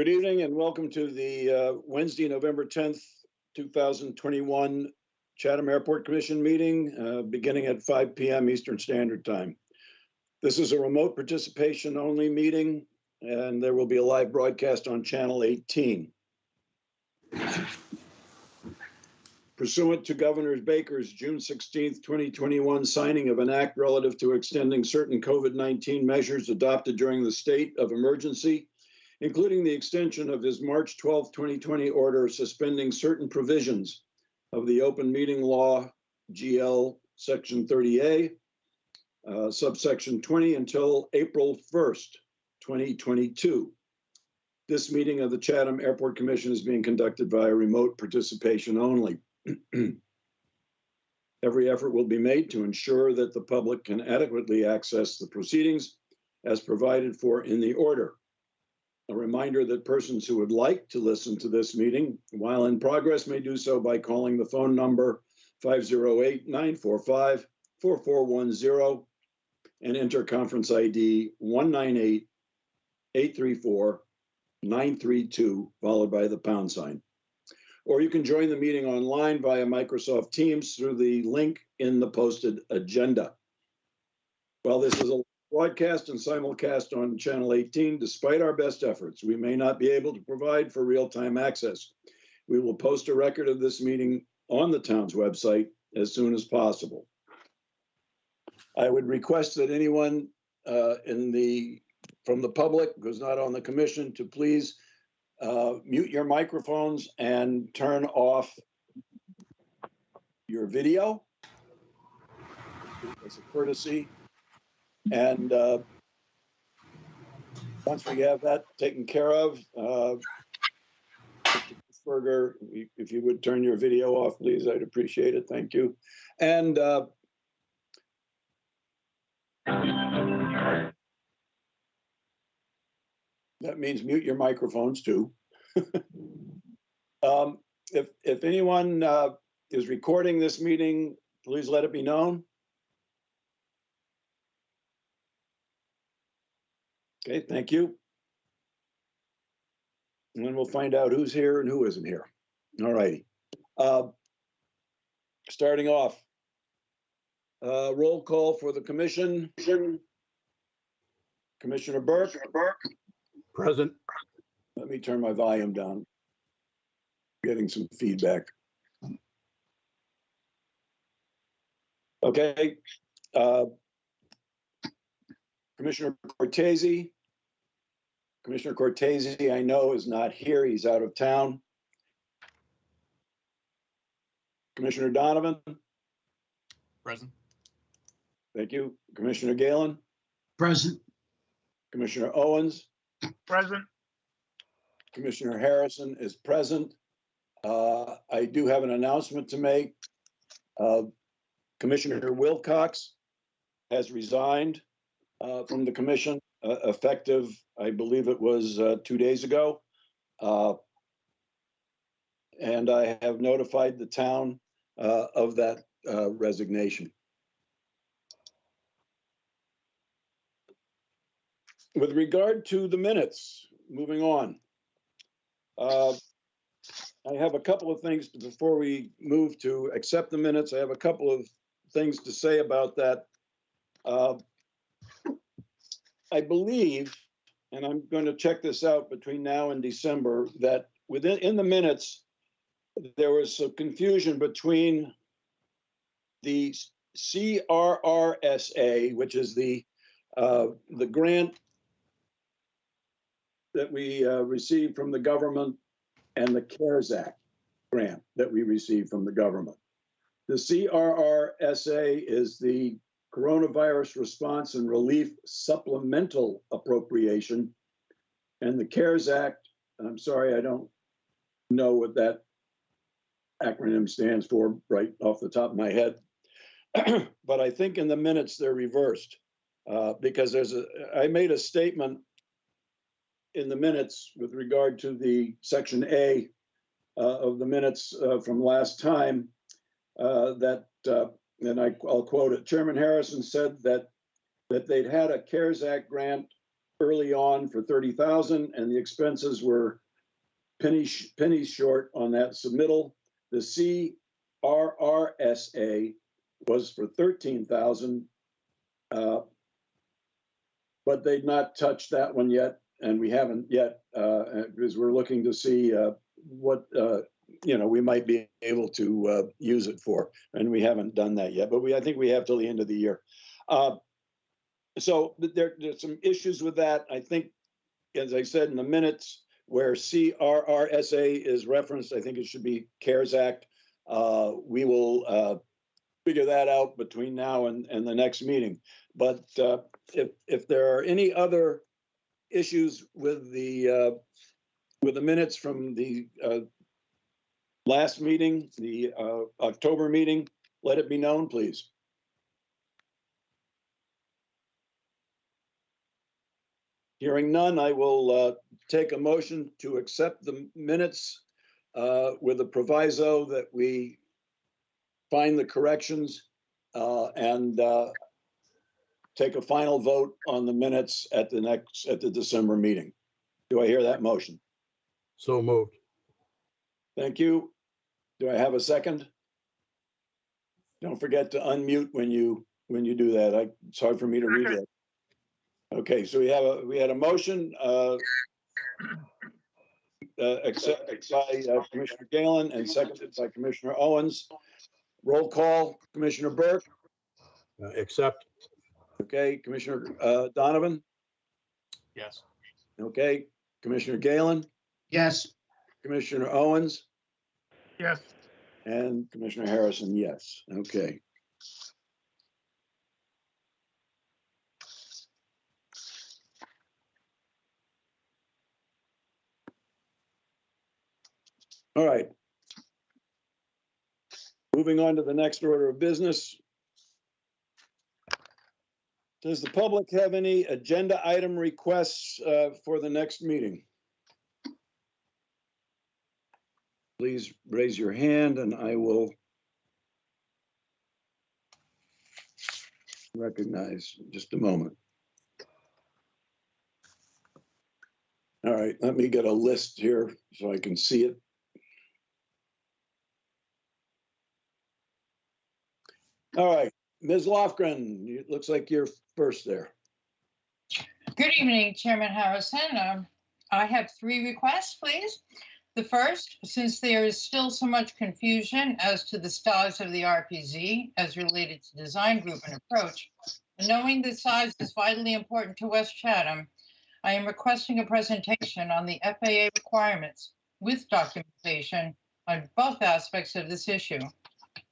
Good evening and welcome to the Wednesday, November 10th, 2021 Chatham Airport Commission meeting beginning at 5 p.m. Eastern Standard Time. This is a remote participation only meeting and there will be a live broadcast on Channel 18. Pursuant to Governor Baker's June 16th, 2021 signing of an act relative to extending certain COVID-19 measures adopted during the state of emergency, including the extension of his March 12, 2020 order suspending certain provisions of the Open Meeting Law, GL Section 30A, subsection 20 until April 1st, 2022. This meeting of the Chatham Airport Commission is being conducted via remote participation only. Every effort will be made to ensure that the public can adequately access the proceedings as provided for in the order. A reminder that persons who would like to listen to this meeting while in progress may do so by calling the phone number 508-945-4410 and enter conference ID 198-834-932 followed by the pound sign. Or you can join the meeting online via Microsoft Teams through the link in the posted agenda. While this is a broadcast and simulcast on Channel 18, despite our best efforts, we may not be able to provide for real-time access. We will post a record of this meeting on the town's website as soon as possible. I would request that anyone from the public who's not on the commission to please mute your microphones and turn off your video as a courtesy. And once we have that taken care of, Mr. Berger, if you would turn your video off, please, I'd appreciate it. Thank you. And that means mute your microphones too. If anyone is recording this meeting, please let it be known. Okay, thank you. And then we'll find out who's here and who isn't here. All righty. Starting off, roll call for the commission. Commissioner Burke. Present. Let me turn my volume down. Getting some feedback. Okay. Commissioner Cortese. Commissioner Cortese, I know, is not here. He's out of town. Commissioner Donovan. Present. Thank you. Commissioner Galen. Present. Commissioner Owens. Present. Commissioner Harrison is present. I do have an announcement to make. Commissioner Wilcox has resigned from the commission, effective, I believe it was 2 days ago. And I have notified the town of that resignation. With regard to the minutes, moving on. I have a couple of things before we move to accept the minutes. I have a couple of things to say about that. I believe, and I'm going to check this out between now and December, that in the minutes, there was some confusion between the CRRSA, which is the grant that we received from the government, and the CARES Act grant that we received from the government. The CRRSA is the Coronavirus Response and Relief Supplemental Appropriation, and the CARES Act, I'm sorry, I don't know what that acronym stands for right off the top of my head, but I think in the minutes they're reversed because I made a statement in the minutes with regard to the section A of the minutes from last time that, and I'll quote it, Chairman Harrison said that they'd had a CARES Act grant early on for 30,000, and the expenses were pennies short on that submittal. The CRRSA was for 13,000, but they'd not touched that one yet, and we haven't yet, because we're looking to see what we might be able to use it for, and we haven't done that yet. But I think we have till the end of the year. So there's some issues with that. I think, as I said in the minutes, where CRRSA is referenced, I think it should be CARES Act. We will figure that out between now and the next meeting. But if there are any other issues with the minutes from the last meeting, the October meeting, let it be known, please. Hearing none, I will take a motion to accept the minutes with a proviso that we find the corrections and take a final vote on the minutes at the December meeting. Do I hear that motion? So moved. Thank you. Do I have a second? Don't forget to unmute when you do that. It's hard for me to read that. Okay, so we had a motion accepted by Commissioner Galen and seconded by Commissioner Owens. Roll call, Commissioner Burke. Accept. Okay, Commissioner Donovan. Yes. Okay, Commissioner Galen. Yes. Commissioner Owens. Yes. And Commissioner Harrison, yes. Okay. All right. Moving on to the next order of business. Does the public have any agenda item requests for the next meeting? Please raise your hand and I will recognize in just a moment. All right, let me get a list here so I can see it. All right, Ms. Lofgren, it looks like you're first there. Good evening, Chairman Harrison. I have 3 requests, please. The first, since there is still so much confusion as to the size of the RPZ as related to design group and approach, and knowing the size is vitally important to West Chatham, I am requesting a presentation on the FAA requirements with documentation on both aspects of this issue.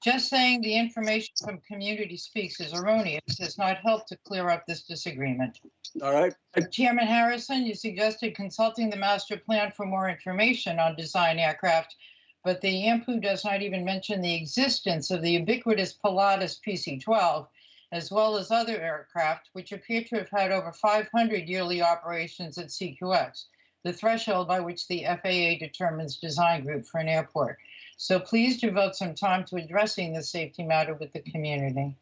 Just saying the information from Community Speaks is erroneous does not help to clear up this disagreement. All right. Chairman Harrison, you suggested consulting the master plan for more information on design aircraft, but the AMPU does not even mention the existence of the ubiquitous Pilatus PC-12, as well as other aircraft, which appear to have had over 500 yearly operations at CQX, the threshold by which the FAA determines design group for an airport. So please devote some time to addressing this safety matter with the community.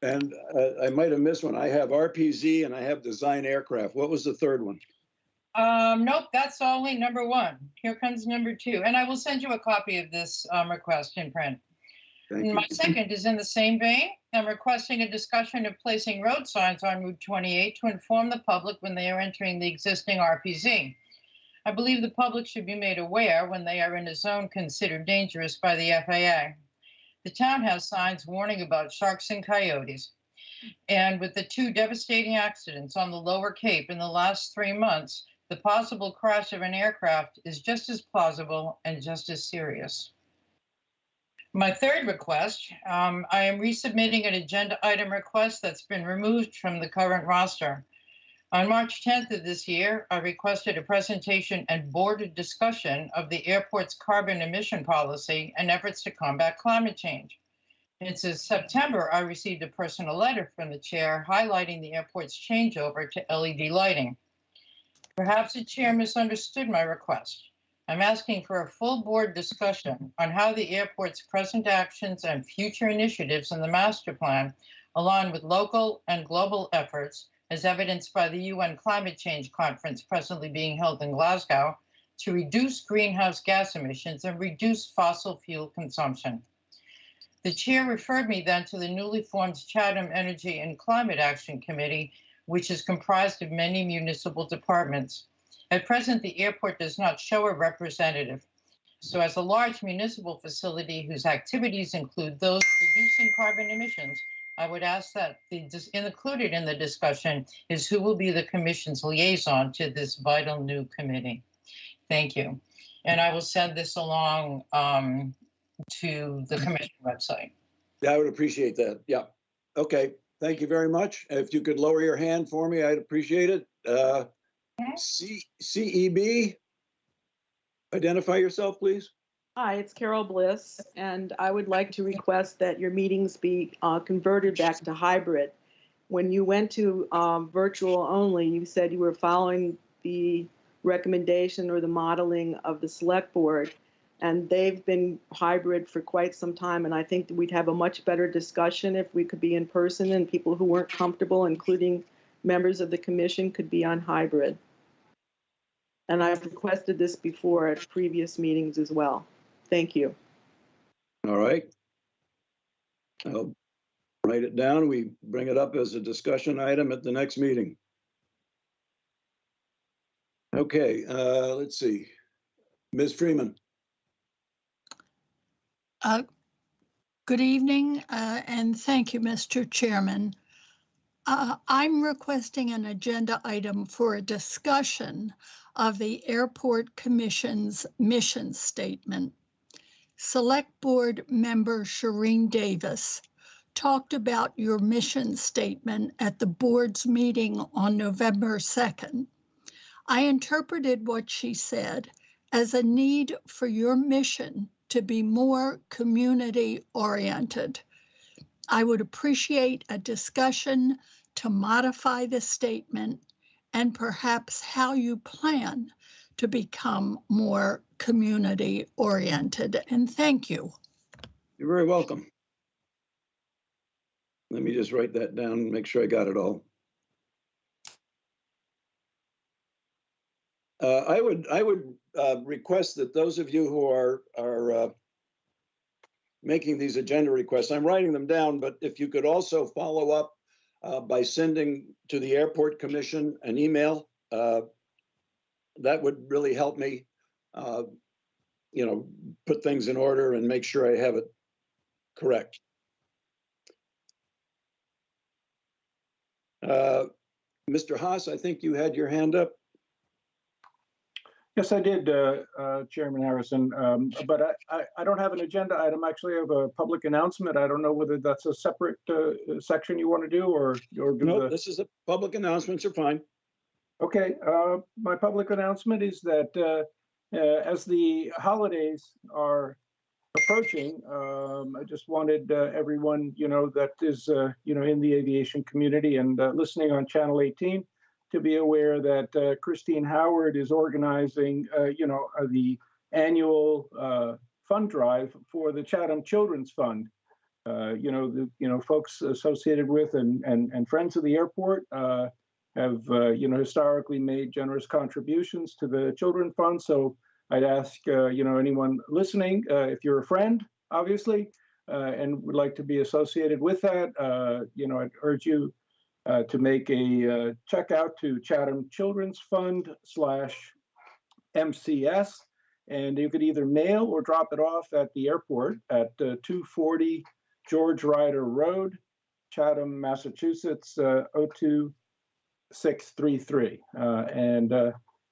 And I might have missed one. I have RPZ and I have design aircraft. What was the third one? Nope, that's only number 1. Here comes number 2. And I will send you a copy of this request in print. Thank And you. my second is in the same vein. I'm requesting a discussion of placing road signs on Route 28 to inform the public when they are entering the existing RPZ. I believe the public should be made aware when they are in a zone considered dangerous by the FAA. The town has signs warning about sharks and coyotes. And with the 2 devastating accidents on the Lower Cape in the last 3 months, the possible crash of an aircraft is just as plausible and just as serious. My third request, I am resubmitting an agenda item request that's been removed from the current roster. On March 10th of this year, I requested a presentation and board discussion of the airport's carbon emission policy and efforts to combat climate change. In September, I received a personal letter from the chair highlighting the airport's changeover to LED lighting. Perhaps the chair misunderstood my request. I'm asking for a full board discussion on how the airport's present actions and future initiatives in the master plan, along with local and global efforts, as evidenced by the UN Climate Change Conference presently being held in Glasgow, to reduce greenhouse gas emissions and reduce fossil fuel consumption. The chair referred me then to the newly formed Chatham Energy and Climate Action Committee, which is comprised of many municipal departments. At present, the airport does not show a representative. So as a large municipal facility whose activities include those reducing carbon emissions, I would ask that included in the discussion is who will be the commission's liaison to this vital new committee. Thank you. And I will send this along to the commission website. Yeah, I would appreciate that. Yeah. Okay. Thank you very much. If you could lower your hand for me, I'd appreciate it. CEB, identify yourself, please. Hi, it's Carol Bliss, and I would like to request that your meetings be converted back to hybrid. When you went to virtual only, you said you were following the recommendation or the modeling of the select board, and they've been hybrid for quite some time, and I think that we'd have a much better discussion if we could be in person, and people who weren't comfortable, including members of the commission, could be on hybrid. And I've requested this before at previous meetings as well. Thank you. All right. I'll write it down. We bring it up as a discussion item at the next meeting. Okay, let's see. Ms. Freeman. Good evening, and thank you, Mr. Chairman. I'm requesting an agenda item for a discussion of the Airport Commission's mission statement. Select Board member Shireen Davis talked about your mission statement at the board's meeting on November 2nd. I interpreted what she said as a need for your mission to be more community-oriented. I would appreciate a discussion to modify the statement and perhaps how you plan to become more community-oriented. And thank you. You're very welcome. Let me just write that down and make sure I got it all. I would request that those of you who are making these agenda requests, I'm writing them down, but if you could also follow up by sending to the Airport Commission an email, that would really help me, put things in order and make sure I have it correct. Mr. Haas, I think you had your hand up. Yes, I did, Chairman Harrison, but I don't have an agenda item. Actually, I have a public announcement. I don't know whether that's a separate section you want to do or do No, this is a public announcements are fine. Okay, my public announcement is that as the holidays are approaching, I just wanted everyone, that is, in the aviation community and listening on Channel 18 to be aware that Christine Howard is organizing, the annual fund drive for the Chatham Children's Fund. Folks associated with and friends of the airport have, historically made generous contributions to the Children's Fund. So I'd ask, anyone listening, if you're a friend, obviously, and would like to be associated with that, I'd urge you to make a check out to Chatham Children's Fund /MCS, and you could either mail or drop it off at the airport at 240 George Ryder Road, Chatham, Massachusetts, 02633.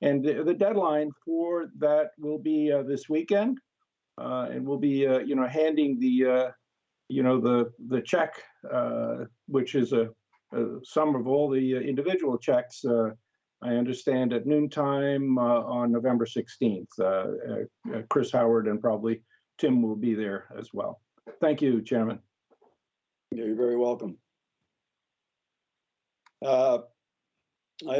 And the deadline for that will be this weekend, and we'll be handing the check, which is a sum of all the individual checks, I understand, at noontime on November 16th. Chris Howard and probably Tim will be there as well. Thank you, Chairman. Yeah, you're very welcome. I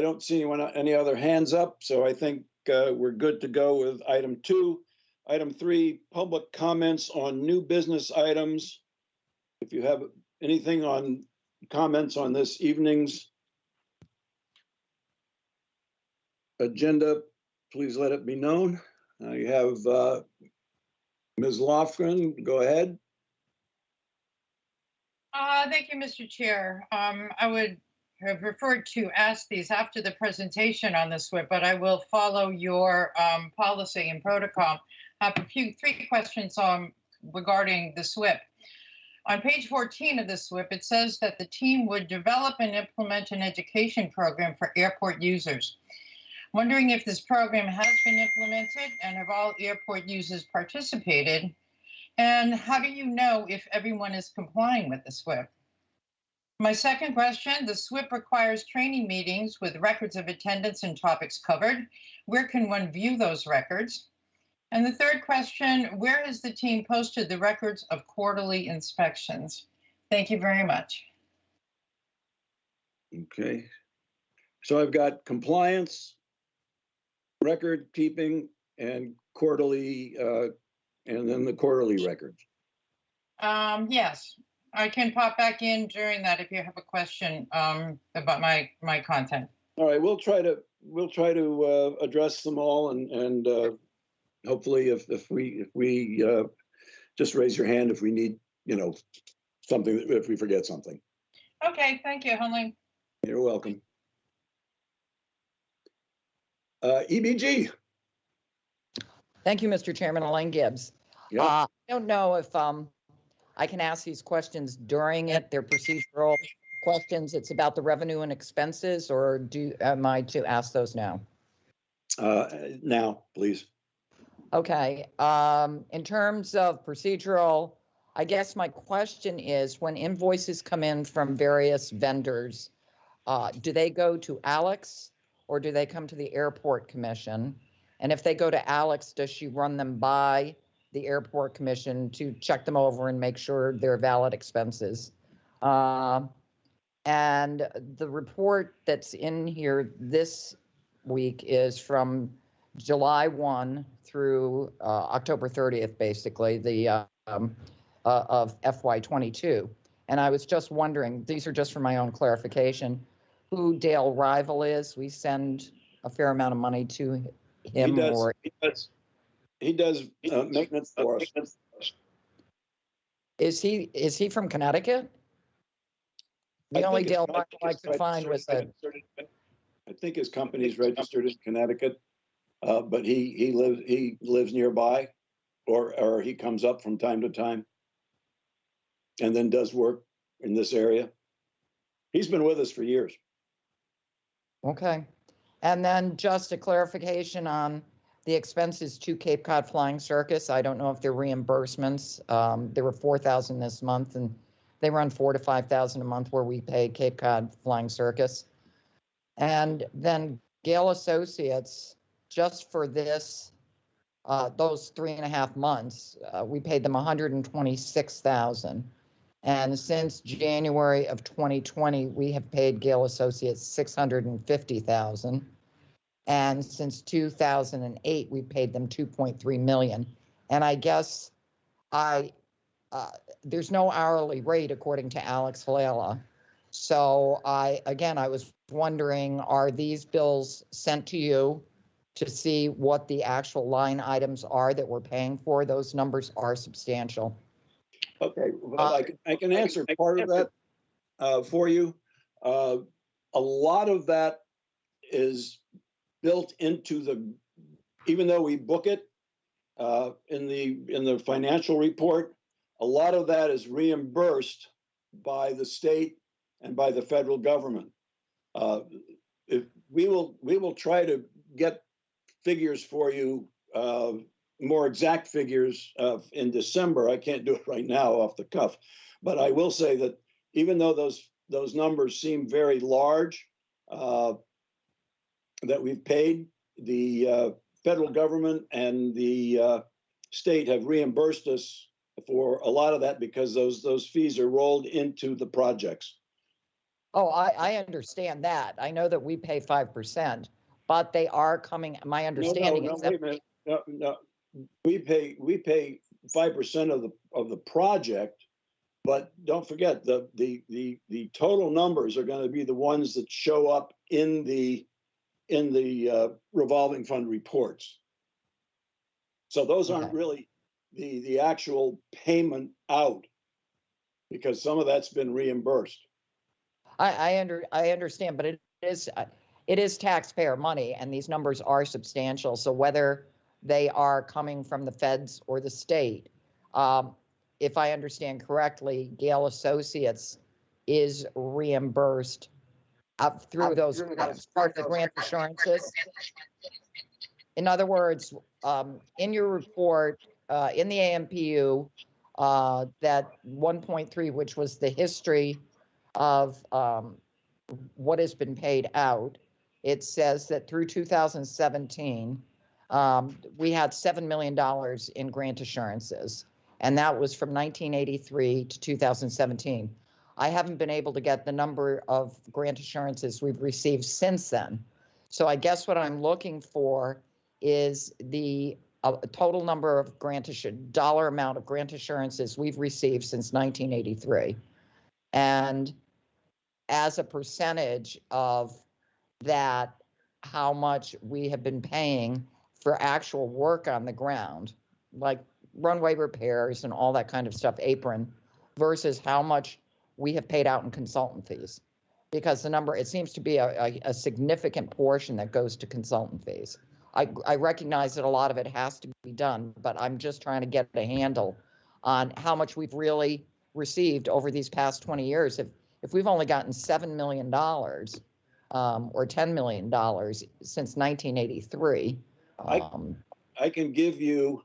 don't see any other hands up, so I think we're good to go with item 2. Item 3, public comments on new business items. If you have anything on comments on this evening's agenda, please let it be known. You have Ms. Lofgren, go ahead. Thank you, Mr. Chair. I would have preferred to ask these after the presentation on the SWIP, but I will follow your policy and protocol. I have three questions regarding the SWIP. On page 14 of the SWIP, it says that the team would develop and implement an education program for airport users. Wondering if this program has been implemented and have all airport users participated? And how do you know if everyone is complying with the SWIP? My second question, the SWIP requires training meetings with records of attendance and topics covered. Where can one view those records? And the third question, where has the team posted the records of quarterly inspections? Thank you very much. Okay. So I've got compliance, record keeping, and quarterly, and then the quarterly records. Yes, I can pop back in during that if you have a question about my content. All right, we'll try to address them all, and hopefully, if we just raise your hand if we need, something, if we forget something. Okay, thank you, Hunley. You're welcome. EBG. Thank you, Mr. Chairman. Elaine Gibbs. Yeah. I don't know if I can ask these questions during it. They're procedural questions. It's about the revenue and expenses, or am I to ask those now? Now, please. Okay. In terms of procedural, I guess my question is, when invoices come in from various vendors, do they go to Alex or do they come to the Airport Commission? And if they go to Alex, does she run them by the Airport Commission to check them over and make sure they're valid expenses? And the report that's in here this week is from July 1 through October 30th, basically, of FY22. And I was just wondering, these are just for my own clarification, who Dale Rival is. We send a fair amount of money to him. He does maintenance for us. Is he from Connecticut? The only Dale Rival I could find was I think his company's registered in Connecticut, but he lives nearby, or he comes up from time to time, and then does work in this area. He's been with us for years. Okay. And then just a clarification on the expenses to Cape Cod Flying Circus. I don't know if they're reimbursements. There were 4,000 this month, and they run 4,000 to 5,000 a month where we pay Cape Cod Flying Circus. And then Gale Associates, just for this, those 3.5 months, we paid them $126,000. And since January of 2020, we have paid Gale Associates $650,000. And since 2008, we paid them $2.3 million. And I guess there's no hourly rate according to Alex Halala. So I was wondering, are these bills sent to you to see what the actual line items are that we're paying for? Those numbers are substantial. Okay, well, I can answer part of that for you. A lot of that is built into even though we book it in the financial report, a lot of that is reimbursed by the state and by the federal government. We will try to get figures for you, more exact figures in December. I can't do it right now off the cuff, but I will say that even though those numbers seem very large, that we've paid, the federal government and the state have reimbursed us for a lot of that because those fees are rolled into the projects. Oh, I understand that. I know that we pay 5%, but they are coming. My understanding is that wait a minute. No. We pay 5% of the project, but don't forget the total numbers are going to be the ones that show up in the in the revolving fund reports. So those aren't Okay. really the actual payment out, because some of that's been reimbursed. I understand, but it is taxpayer money, and these numbers are substantial. So whether they are coming from the feds or the state, if I understand correctly, Gale Associates is reimbursed up through those grants, part of the grant assurances. In other words, in your report, in the AMPU, that 1.3, which was the history of what has been paid out, it says that through 2017, we had $7 million in grant assurances, and that was from 1983 to 2017. I haven't been able to get the number of grant assurances we've received since then. So I guess what I'm looking for is the total number of dollar amount of grant assurances we've received since 1983. And as a percentage of that, how much we have been paying for actual work on the ground, like runway repairs and all that kind of stuff, apron, versus how much we have paid out in consultant fees. Because the number, it seems to be a significant portion that goes to consultant fees. I recognize that a lot of it has to be done, but I'm just trying to get a handle on how much we've really received over these past 20 years. If we've only gotten $7 million or $10 million since 1983. I can give you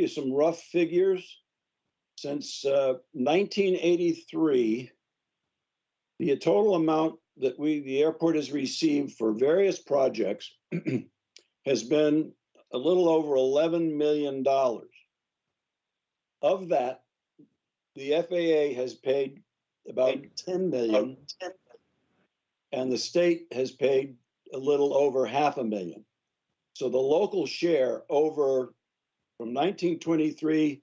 some rough figures. Since 1983, the total amount that the airport has received for various projects has been a little over $11 million. Of that, the FAA has paid about $10 million, and the state has paid a little over $500,000. So the local share over from 1923,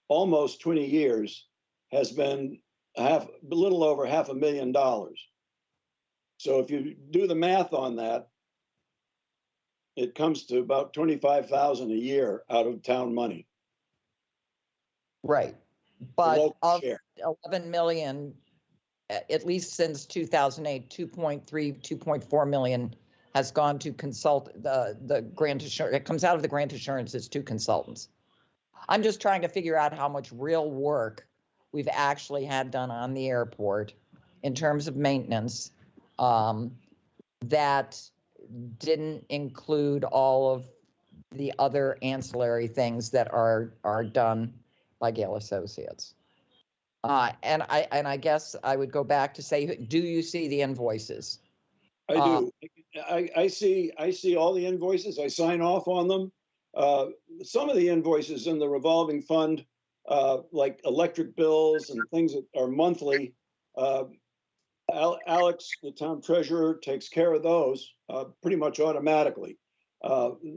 almost 20 years, has been a little over $500,000. So if you do the math on that, it comes to about $25,000 a year out of town money. Right. But of share. 11 million, at least since 2008, 2.4 million has gone to the grant assurance. It comes out of the grant assurances to consultants. I'm just trying to figure out how much real work we've actually had done on the airport in terms of maintenance that didn't include all of the other ancillary things that are done by Gale Associates. And I guess I would go back to say, do you see the invoices? I do. I see all the invoices. I sign off on them. Some of the invoices in the revolving fund, like electric bills and things that are monthly, Alex, the town treasurer, takes care of those pretty much automatically.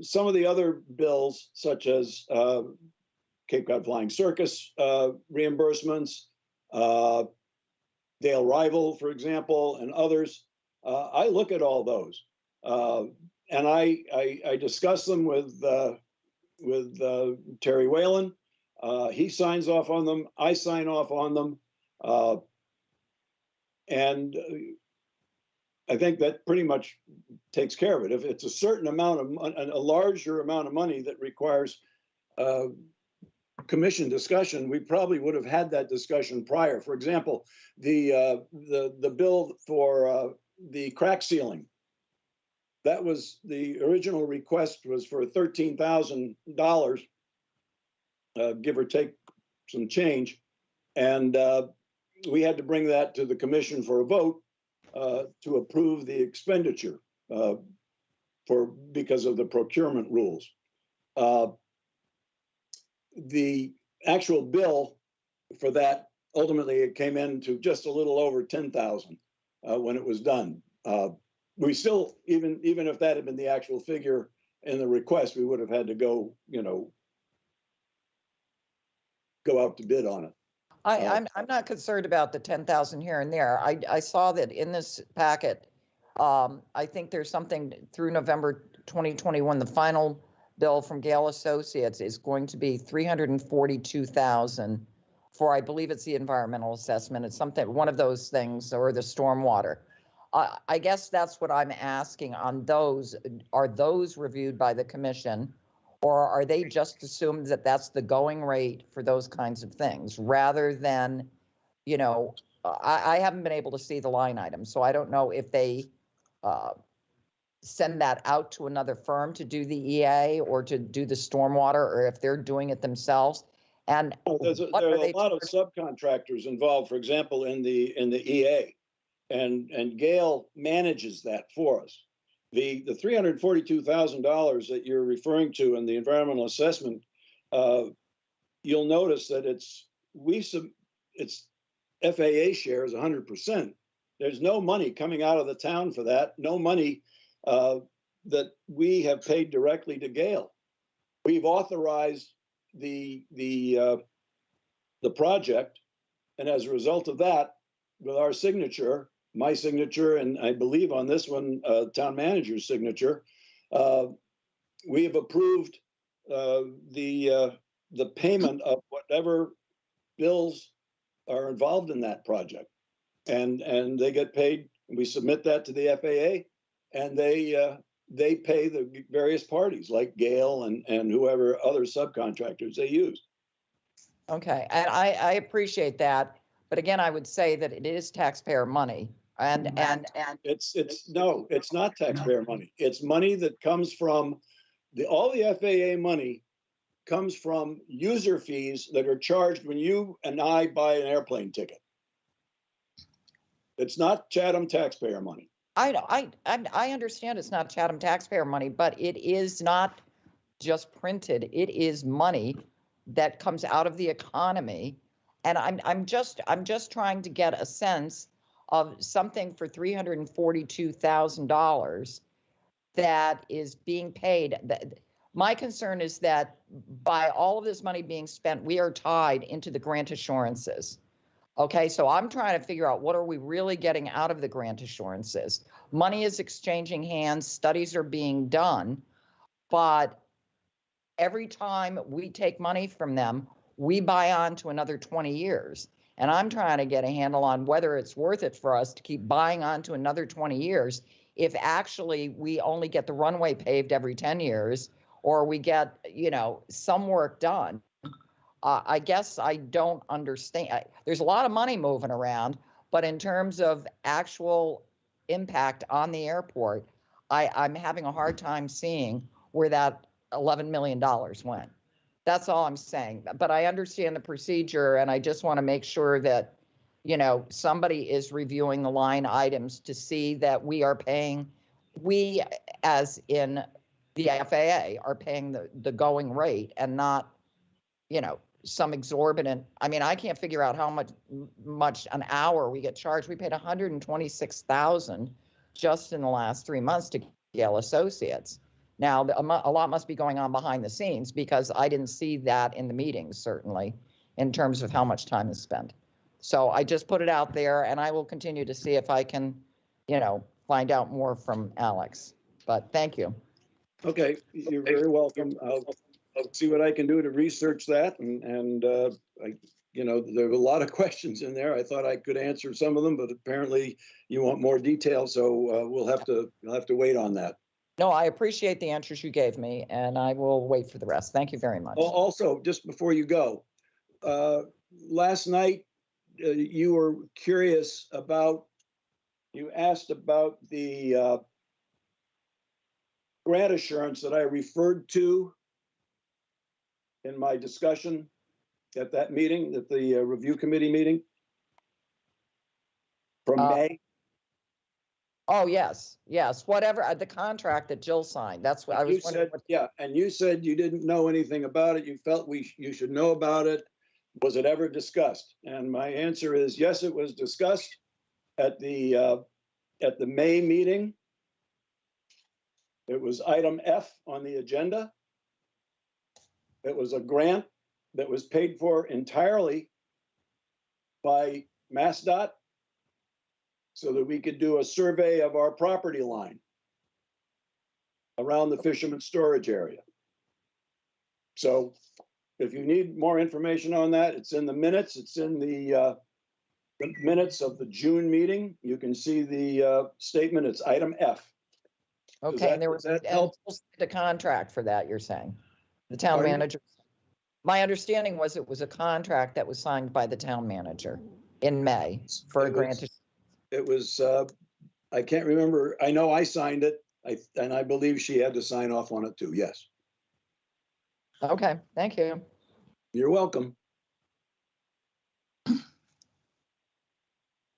Some of the other bills, such as Cape Cod Flying Circus reimbursements, Dale Rival, for example, and others, I look at all those, and I discuss them with Terry Whalen. He signs off on them. I sign off on them, and I think that pretty much takes care of it. If it's a certain amount of a larger amount of money that requires commission discussion, we probably would have had that discussion prior. For example, the bill for the crack ceiling. That was the original request was for $13,000, give or take some change, and we had to bring that to the commission for a vote to approve the expenditure because of the procurement rules. The actual bill for that, ultimately, it came in to just a little over 10,000 when it was done. We still, even if that had been the actual figure in the request, we would have had to go out to bid on it. I'm not concerned about the 10,000 here and there. I saw that in this packet, I think there's something through November 2021, the final bill from Gale Associates is going to be 342,000 for, I believe it's the environmental assessment. It's something, one of those things, or the stormwater. I guess that's what I'm asking on those. Are those reviewed by the commission, or are they just assumed that that's the going rate for those kinds of things rather than, you know, I haven't been able to see the line item, so I don't know if they send that out to another firm to do the EA or to do the stormwater, or if they're doing it themselves. And There what are are a they lot of subcontractors involved, for example, in the EA, and Gale manages that for us. The $342,000 that you're referring to in the environmental assessment, you'll notice that it's FAA share is 100%. There's no money coming out of the town for that. No money that we have paid directly to Gale. We've authorized the project, and as a result of that, with our signature, my signature, and I believe on this one, town manager's signature, we have approved the payment of whatever bills are involved in that project, and they get paid. We submit that to the FAA, and they pay the various parties like Gale and whoever other subcontractors they use. Okay, and I appreciate that, but again, I would say that it is taxpayer money, and No, it's not taxpayer money. It's money that comes from all the FAA money comes from user fees that are charged when you and I buy an airplane ticket. It's not Chatham taxpayer money. I understand it's not Chatham taxpayer money, but it is not just printed. It is money that comes out of the economy, and I'm just trying to get a sense of something for $342,000 that is being paid. My concern is that by all of this money being spent, we are tied into the grant assurances. Okay, so I'm trying to figure out what are we really getting out of the grant assurances. Money is exchanging hands, studies are being done, but every time we take money from them, we buy on to another 20 years. And I'm trying to get a handle on whether it's worth it for us to keep buying on to another 20 years if actually we only get the runway paved every 10 years, or we get, you know, some work done. I guess I don't understand. There's a lot of money moving around, but in terms of actual impact on the airport, I'm having a hard time seeing where that $11 million went. That's all I'm saying. But I understand the procedure, and I just want to make sure that, you know, somebody is reviewing the line items to see that we are paying, we as in the FAA are paying the going rate and not, you know, some exorbitant. I mean, I can't figure out how much an hour we get charged. We paid $126,000 just in the last 3 months to Gale Associates. Now, a lot must be going on behind the scenes because I didn't see that in the meetings, certainly, in terms of how much time is spent. So I just put it out there, and I will continue to see if I can, you know, find out more from Alex. But thank you. Okay, you're very welcome. I'll see what I can do to research that, and you know, there are a lot of questions in there. I thought I could answer some of them, but apparently you want more detail, so we'll have to wait on that. No, I appreciate the answers you gave me, and I will wait for the rest. Thank you very much. Also, just before you go, last night you were curious about, you asked about the grant assurance that I referred to in my discussion at that meeting, at the review committee meeting from May. Oh, yes, yes, whatever, the contract that Jill signed, that's what I was wondering. Yeah, and you said you didn't know anything about it. You felt you should know about it. Was it ever discussed? And my answer is yes, it was discussed at the May meeting. It was item F on the agenda. It was a grant that was paid for entirely by MassDOT. so that we could do a survey of our property line around the Fisherman storage area. So if you need more information on that, it's in the minutes. It's in the minutes of the June meeting. You can see the statement. It's item F. Okay, and there was does that help? the contract for that, you're saying? The town Pardon? manager? My understanding was it was a contract that was signed by the town manager in May for a grant. It was, I can't remember. I know I signed it, and I believe she had to sign off on it too, yes. Okay, thank you. You're welcome.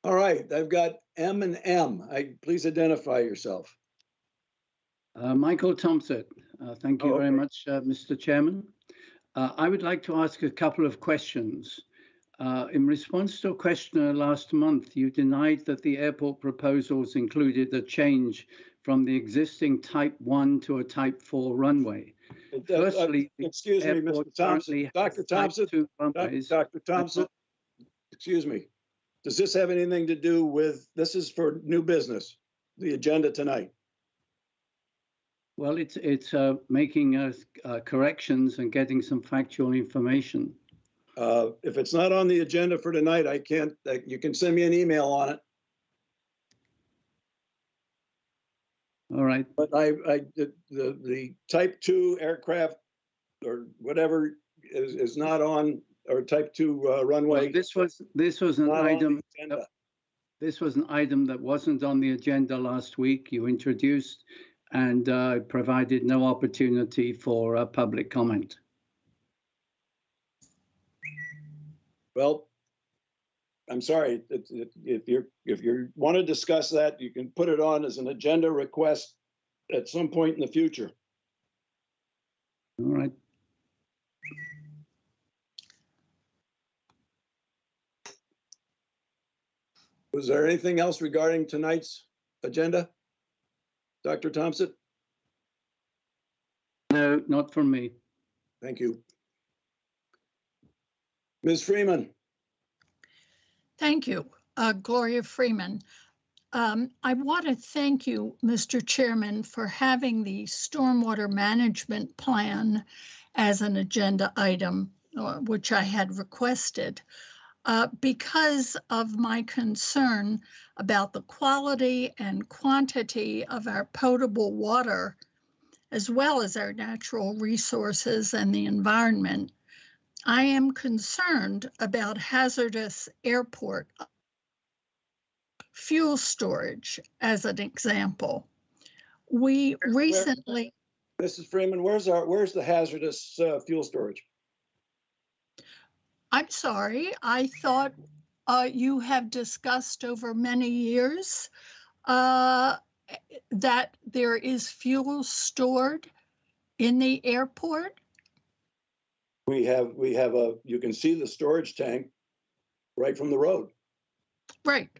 All right, I've got M and M. Please identify yourself. Michael Thompson. Thank you Oh, very okay. much, Mr. Chairman. I would like to ask a couple of questions. In response to a questioner last month, you denied that the airport proposals included a change from the existing Type 1 to a Type 4 runway. Firstly, excuse me, Mr. Thompson. Dr. Thompson, Dr. Thompson, excuse me. Does this have anything to do with, this is for new business, the agenda tonight? Well, it's making corrections and getting some factual information. If it's not on the agenda for tonight, I can't, you can send me an email on it. All right. But the Type 2 aircraft or whatever is not on, or Type 2 runway. Well, this was an item. This was an item that wasn't on the agenda last week. You introduced and provided no opportunity for public comment. Well, I'm sorry. If you want to discuss that, you can put it on as an agenda request at some point in the future. All right. Was there anything else regarding tonight's agenda, Dr. Thompson? No, not from me. Thank you. Ms. Freeman. Thank you, Gloria Freeman. I want to thank you, Mr. Chairman, for having the stormwater management plan as an agenda item, which I had requested. Because of my concern about the quality and quantity of our potable water, as well as our natural resources and the environment, I am concerned about hazardous airport fuel storage as an example. We recently... Mrs. Freeman, where's the hazardous fuel storage? I'm sorry, I thought you have discussed over many years that there is fuel stored in the airport. We have you can see the storage tank right from the road. Right,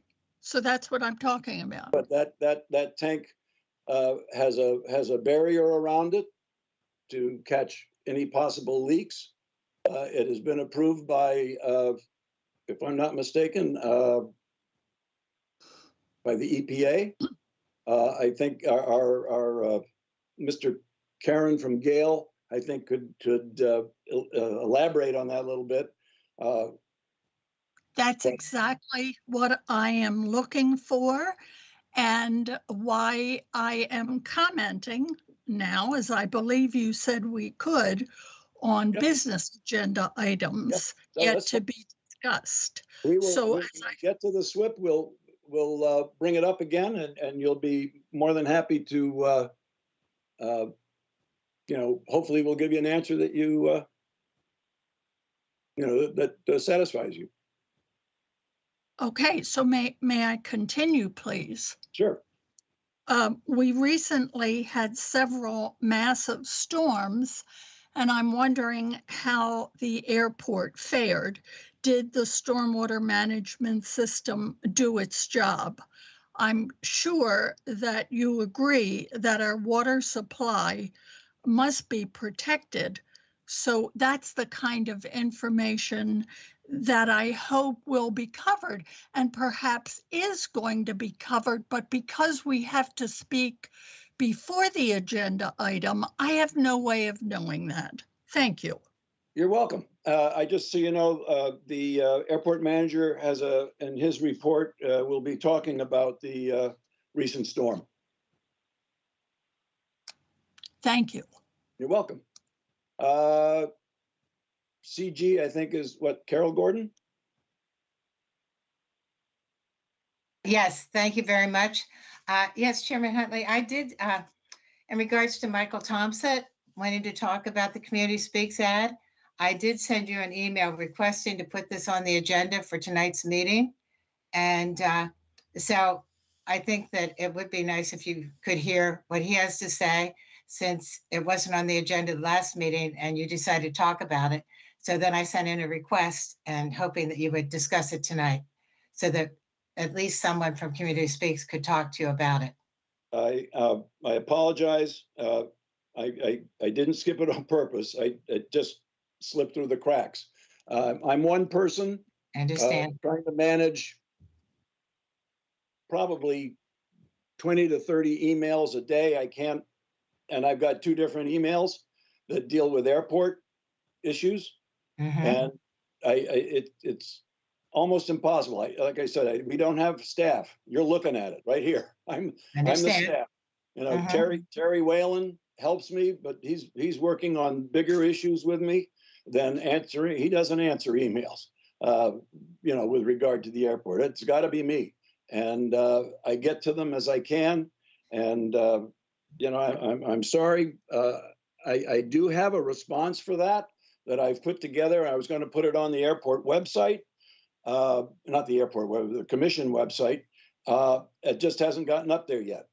so that's what I'm talking about. But that tank has a barrier around it to catch any possible leaks. It has been approved by, if I'm not mistaken, by the EPA. I think our Mr. Karen from Gale, I think could elaborate on that a little bit. That's exactly what I am looking for and why I am commenting now, as I believe you said we could, on business agenda items yet to be discussed. When I get to the SWIP, we'll bring it up again, and you'll be more than happy to, hopefully we'll give you an answer that that satisfies you. Okay, so may I continue, please? Sure. We recently had several massive storms, and I'm wondering how the airport fared. Did the stormwater management system do its job? I'm sure that you agree that our water supply must be protected. So that's the kind of information that I hope will be covered and perhaps is going to be covered, but because we have to speak before the agenda item, I have no way of knowing that. Thank you. You're welcome. I just so you know, the airport manager has in his report, will be talking about the recent storm. Thank you. You're welcome. CG, I think, is what, Carol Gordon? Yes, thank you very much. Yes, Chairman Huntley, I did, in regards to Michael Thompson wanting to talk about the Community Speaks ad, I did send you an email requesting to put this on the agenda for tonight's meeting. And so I think that it would be nice if you could hear what he has to say, since it wasn't on the agenda last meeting and you decided to talk about it. So then I sent in a request and hoping that you would discuss it tonight so that at least someone from Community Speaks could talk to you about it. I apologize. I didn't skip it on purpose. It just slipped through the cracks. I'm one person. I understand. Trying to manage probably 20 to 30 emails a day. I can't, and I've got 2 different emails that deal with airport issues. And it's almost impossible. Like I said, we don't have staff. You're looking at it right here. I'm the staff. You know, Terry Whalen helps me, but he's working on bigger issues with me than answering. He doesn't answer emails, you know, with regard to the airport. It's got to be me. And I get to them as I can. And, you know, I'm sorry. I do have a response for that I've put together. I was going to put it on the airport website, not the airport web, the commission website. It just hasn't gotten up there yet.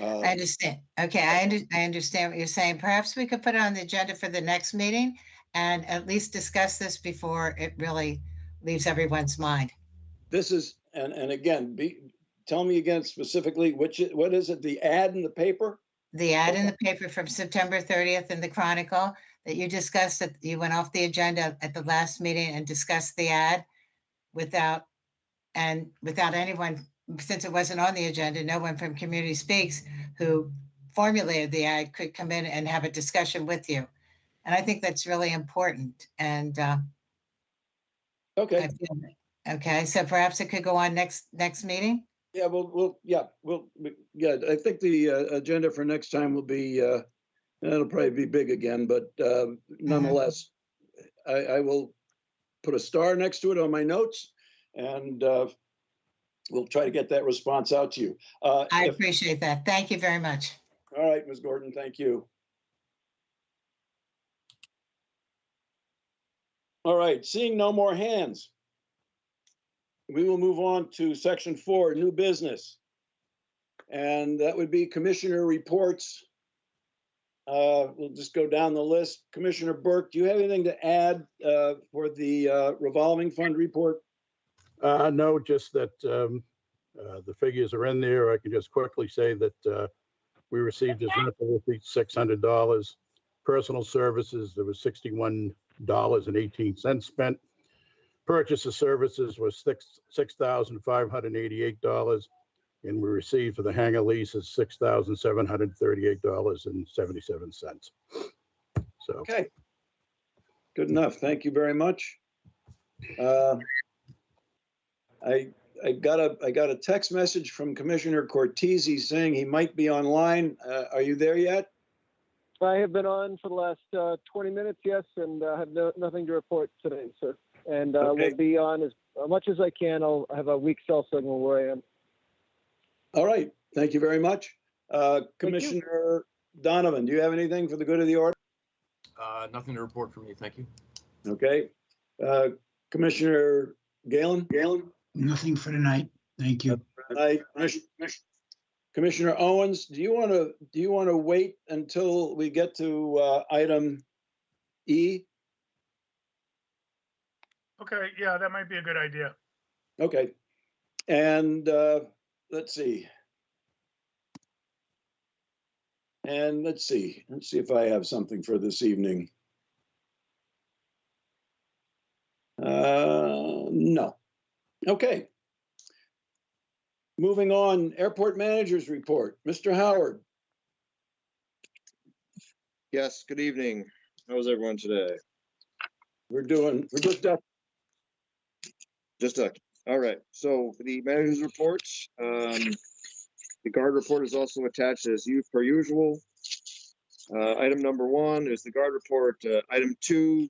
I understand. Okay, I understand what you're saying. Perhaps we could put it on the agenda for the next meeting and at least discuss this before it really leaves everyone's mind. This is, and again, tell me again specifically, what is it, the ad in the paper? The ad in the paper from September 30th in the Chronicle that you discussed, that you went off the agenda at the last meeting and discussed the ad without anyone, since it wasn't on the agenda, no one from Community Speaks who formulated the ad could come in and have a discussion with you. And I think that's really important. And okay. Okay, so perhaps it could go on next meeting? Yeah, I think the agenda for next time will be, it'll probably be big again, but nonetheless, I will put a star next to it on my notes, and we'll try to get that response out to you. I appreciate that. Thank you very much. All right, Ms. Gordon, thank you. All right, seeing no more hands, we will move on to section 4, new business. And that would be commissioner reports. We'll just go down the list. Commissioner Burke, do you have anything to add for the revolving fund report? No, just that the figures are in there. I can just quickly say that we received as rental receipt $600. Personal services, there was $61.18 spent. Purchase of services was $6,588, and we received for the hangar leases $6,738.77. So okay, good enough. Thank you very much. I got a text message from Commissioner Cortese saying he might be online. Are you there yet? I have been on for the last 20 minutes, yes, and have nothing to report today, sir. And okay. We'll be on as much as I can. I'll have a weak cell signal where I am. All right. Thank you very much. Commissioner Donovan, do you have anything for the good of the order? Nothing to report from me. Thank you. Okay. Commissioner Galen? Nothing for tonight. Thank you. Commissioner Owens, do you want to wait until we get to item E? okay, yeah, that might be a good idea. Okay. And let's see. Let's see if I have something for this evening. No. Okay. Moving on, airport managers report. Mr. Howard. Yes, good evening. How's everyone today? We're just up. Just up. All right. So for the managers reports, the guard report is also attached as per usual. Item number 1 is the guard report. Item 2,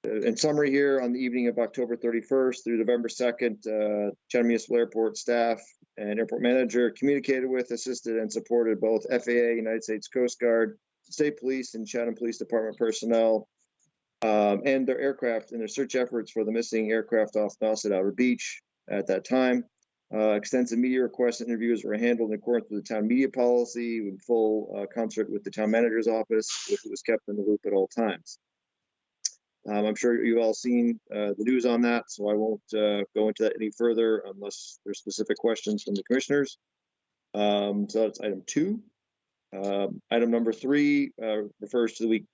in summary here, on the evening of October 31st through November 2nd, Chatham Municipal Airport staff and airport manager communicated with, assisted, and supported both FAA, United States Coast Guard, State Police, and Chatham Police Department personnel and their aircraft in their search efforts for the missing aircraft off Nauset Outer Beach at that time. Extensive media requests and interviews were handled in accordance with the town media policy in full concert with the town manager's office, which was kept in the loop at all times. I'm sure you've all seen the news on that, so I won't go into that any further unless there's specific questions from the commissioners. So that's item 2. Item number 3 refers to the week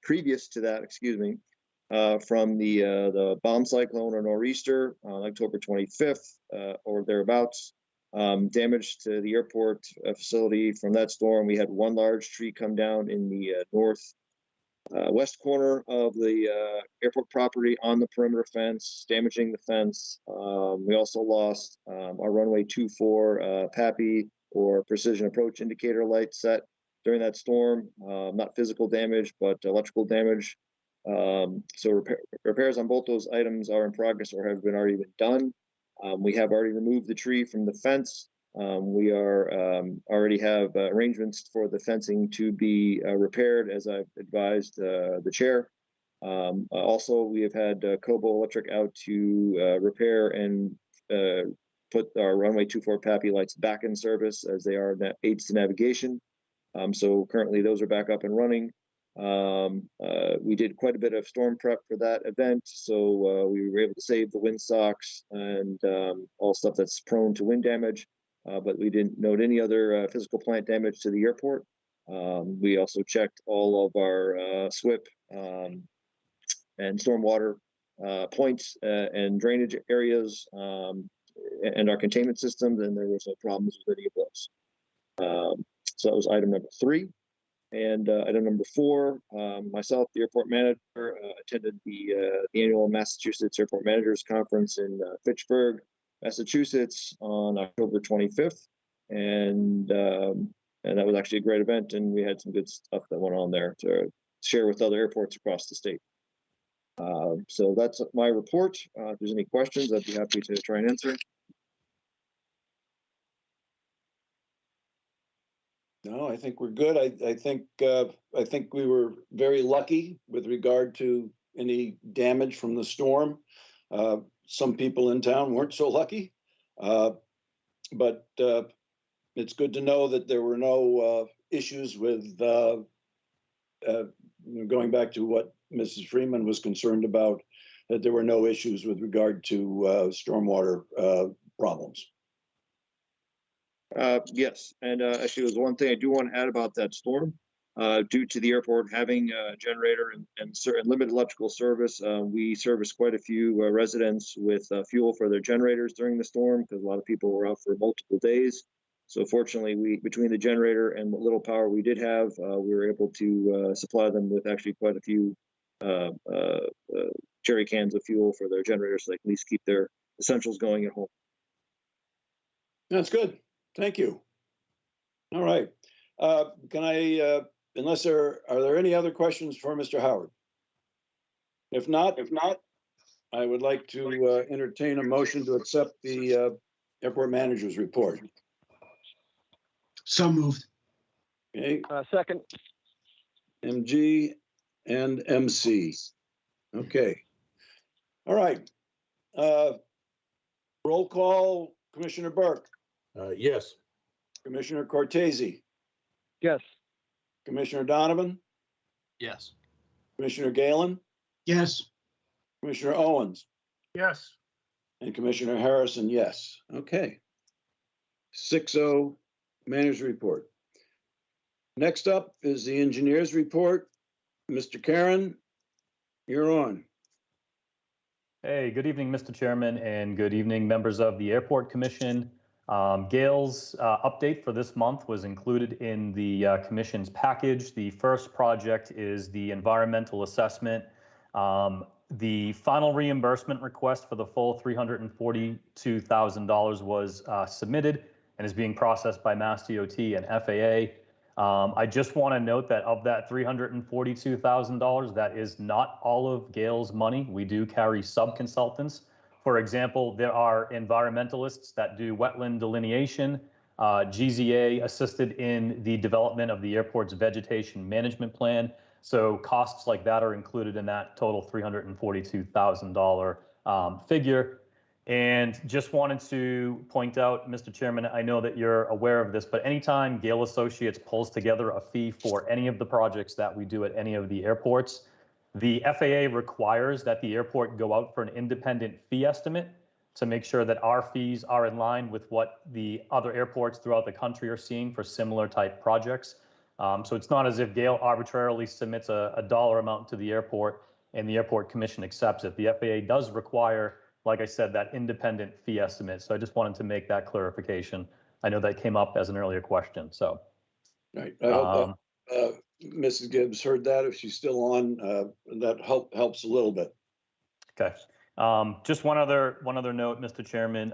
previous to that, excuse me, from the bomb cyclone or nor'easter on October 25th or thereabouts. Damage to the airport facility from that storm. We had one large tree come down in the west corner of the airport property on the perimeter fence, damaging the fence. We also lost our runway 24 PAPI or precision approach indicator light set during that storm. Not physical damage, but electrical damage. So repairs on both those items are in progress or have already been done. We have already removed the tree from the fence. We are already have arrangements for the fencing to be repaired, as I've advised the chair. Also, we have had Kobo Electric out to repair and put our runway 24 PAPI lights back in service, as they are aids to navigation. So currently those are back up and running. We did quite a bit of storm prep for that event, so we were able to save the windsocks and all stuff that's prone to wind damage. But we didn't note any other physical plant damage to the airport. We also checked all of our SWIP and stormwater points and drainage areas and our containment systems, and there was no problems with any of those. So that was item number 3. And item number 4, myself, the airport manager, attended the annual Massachusetts Airport Managers Conference in Fitchburg, Massachusetts on October 25th. And that was actually a great event, and we had some good stuff that went on there to share with other airports across the state. So that's my report. If there's any questions, I'd be happy to try and answer. No, I think we're good. I think we were very lucky with regard to any damage from the storm. Some people in town weren't so lucky, but it's good to know that there were no issues with going back to what Mrs. Freeman was concerned about, that there were no issues with regard to stormwater problems. Yes, and actually, there's one thing I do want to add about that storm. Due to the airport having a generator and certain limited electrical service, we serviced quite a few residents with fuel for their generators during the storm, because a lot of people were out for multiple days. So fortunately, between the generator and what little power we did have, we were able to supply them with actually quite a few jerry cans of fuel for their generators, so they can at least keep their essentials going at home. That's good. Thank you. All right. Can I, unless are there any other questions for Mr. Howard? If not, I would like to entertain a motion to accept the airport manager's report. So moved. Okay, Second. MG and MC. Okay. All right. Roll call, Commissioner Burke. Yes. Commissioner Cortese. Yes. Commissioner Donovan. Yes. Commissioner Galen. Yes. Commissioner Owens. Yes. And Commissioner Harrison, yes. Okay. 6-0 manager's report. Next up is the engineer's report. Mr. Karen, You're on. Hey, good evening, Mr. Chairman, and good evening, members of the Airport Commission. Gail's update for this month was included in the Commission's package. The first project is the environmental assessment. The final reimbursement request for the full $342,000 was submitted and is being processed by Mass DOT and FAA. I just want to note that of that $342,000, that is not all of Gail's money. We do carry sub-consultants. For example, there are environmentalists that do wetland delineation. GZA assisted in the development of the airport's vegetation management plan. So costs like that are included in that total $342,000 figure. And just wanted to point out, Mr. Chairman, I know that you're aware of this, but anytime Gale Associates pulls together a fee for any of the projects that we do at any of the airports, the FAA requires that the airport go out for an independent fee estimate to make sure that our fees are in line with what the other airports throughout the country are seeing for similar type projects. So it's not as if Gale arbitrarily submits a dollar amount to the airport and the Airport Commission accepts it. The FAA does require, like I said, that independent fee estimate. So I just wanted to make that clarification. I know that came up as an earlier question. So, Right. I hope Mrs. Gibbs heard that. If she's still on, that helps a little bit. okay. Just one other note, Mr. Chairman.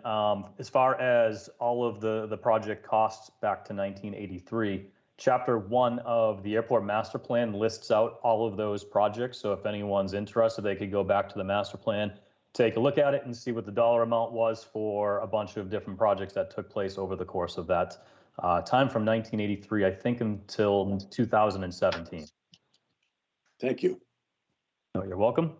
As far as all of the project costs back to 1983, Chapter 1 of the Airport Master Plan lists out all of those projects. So if anyone's interested, they could go back to the master plan, take a look at it and see what the dollar amount was for a bunch of different projects that took place over the course of that time from 1983, I think, until 2017. Thank you. Oh, you're welcome.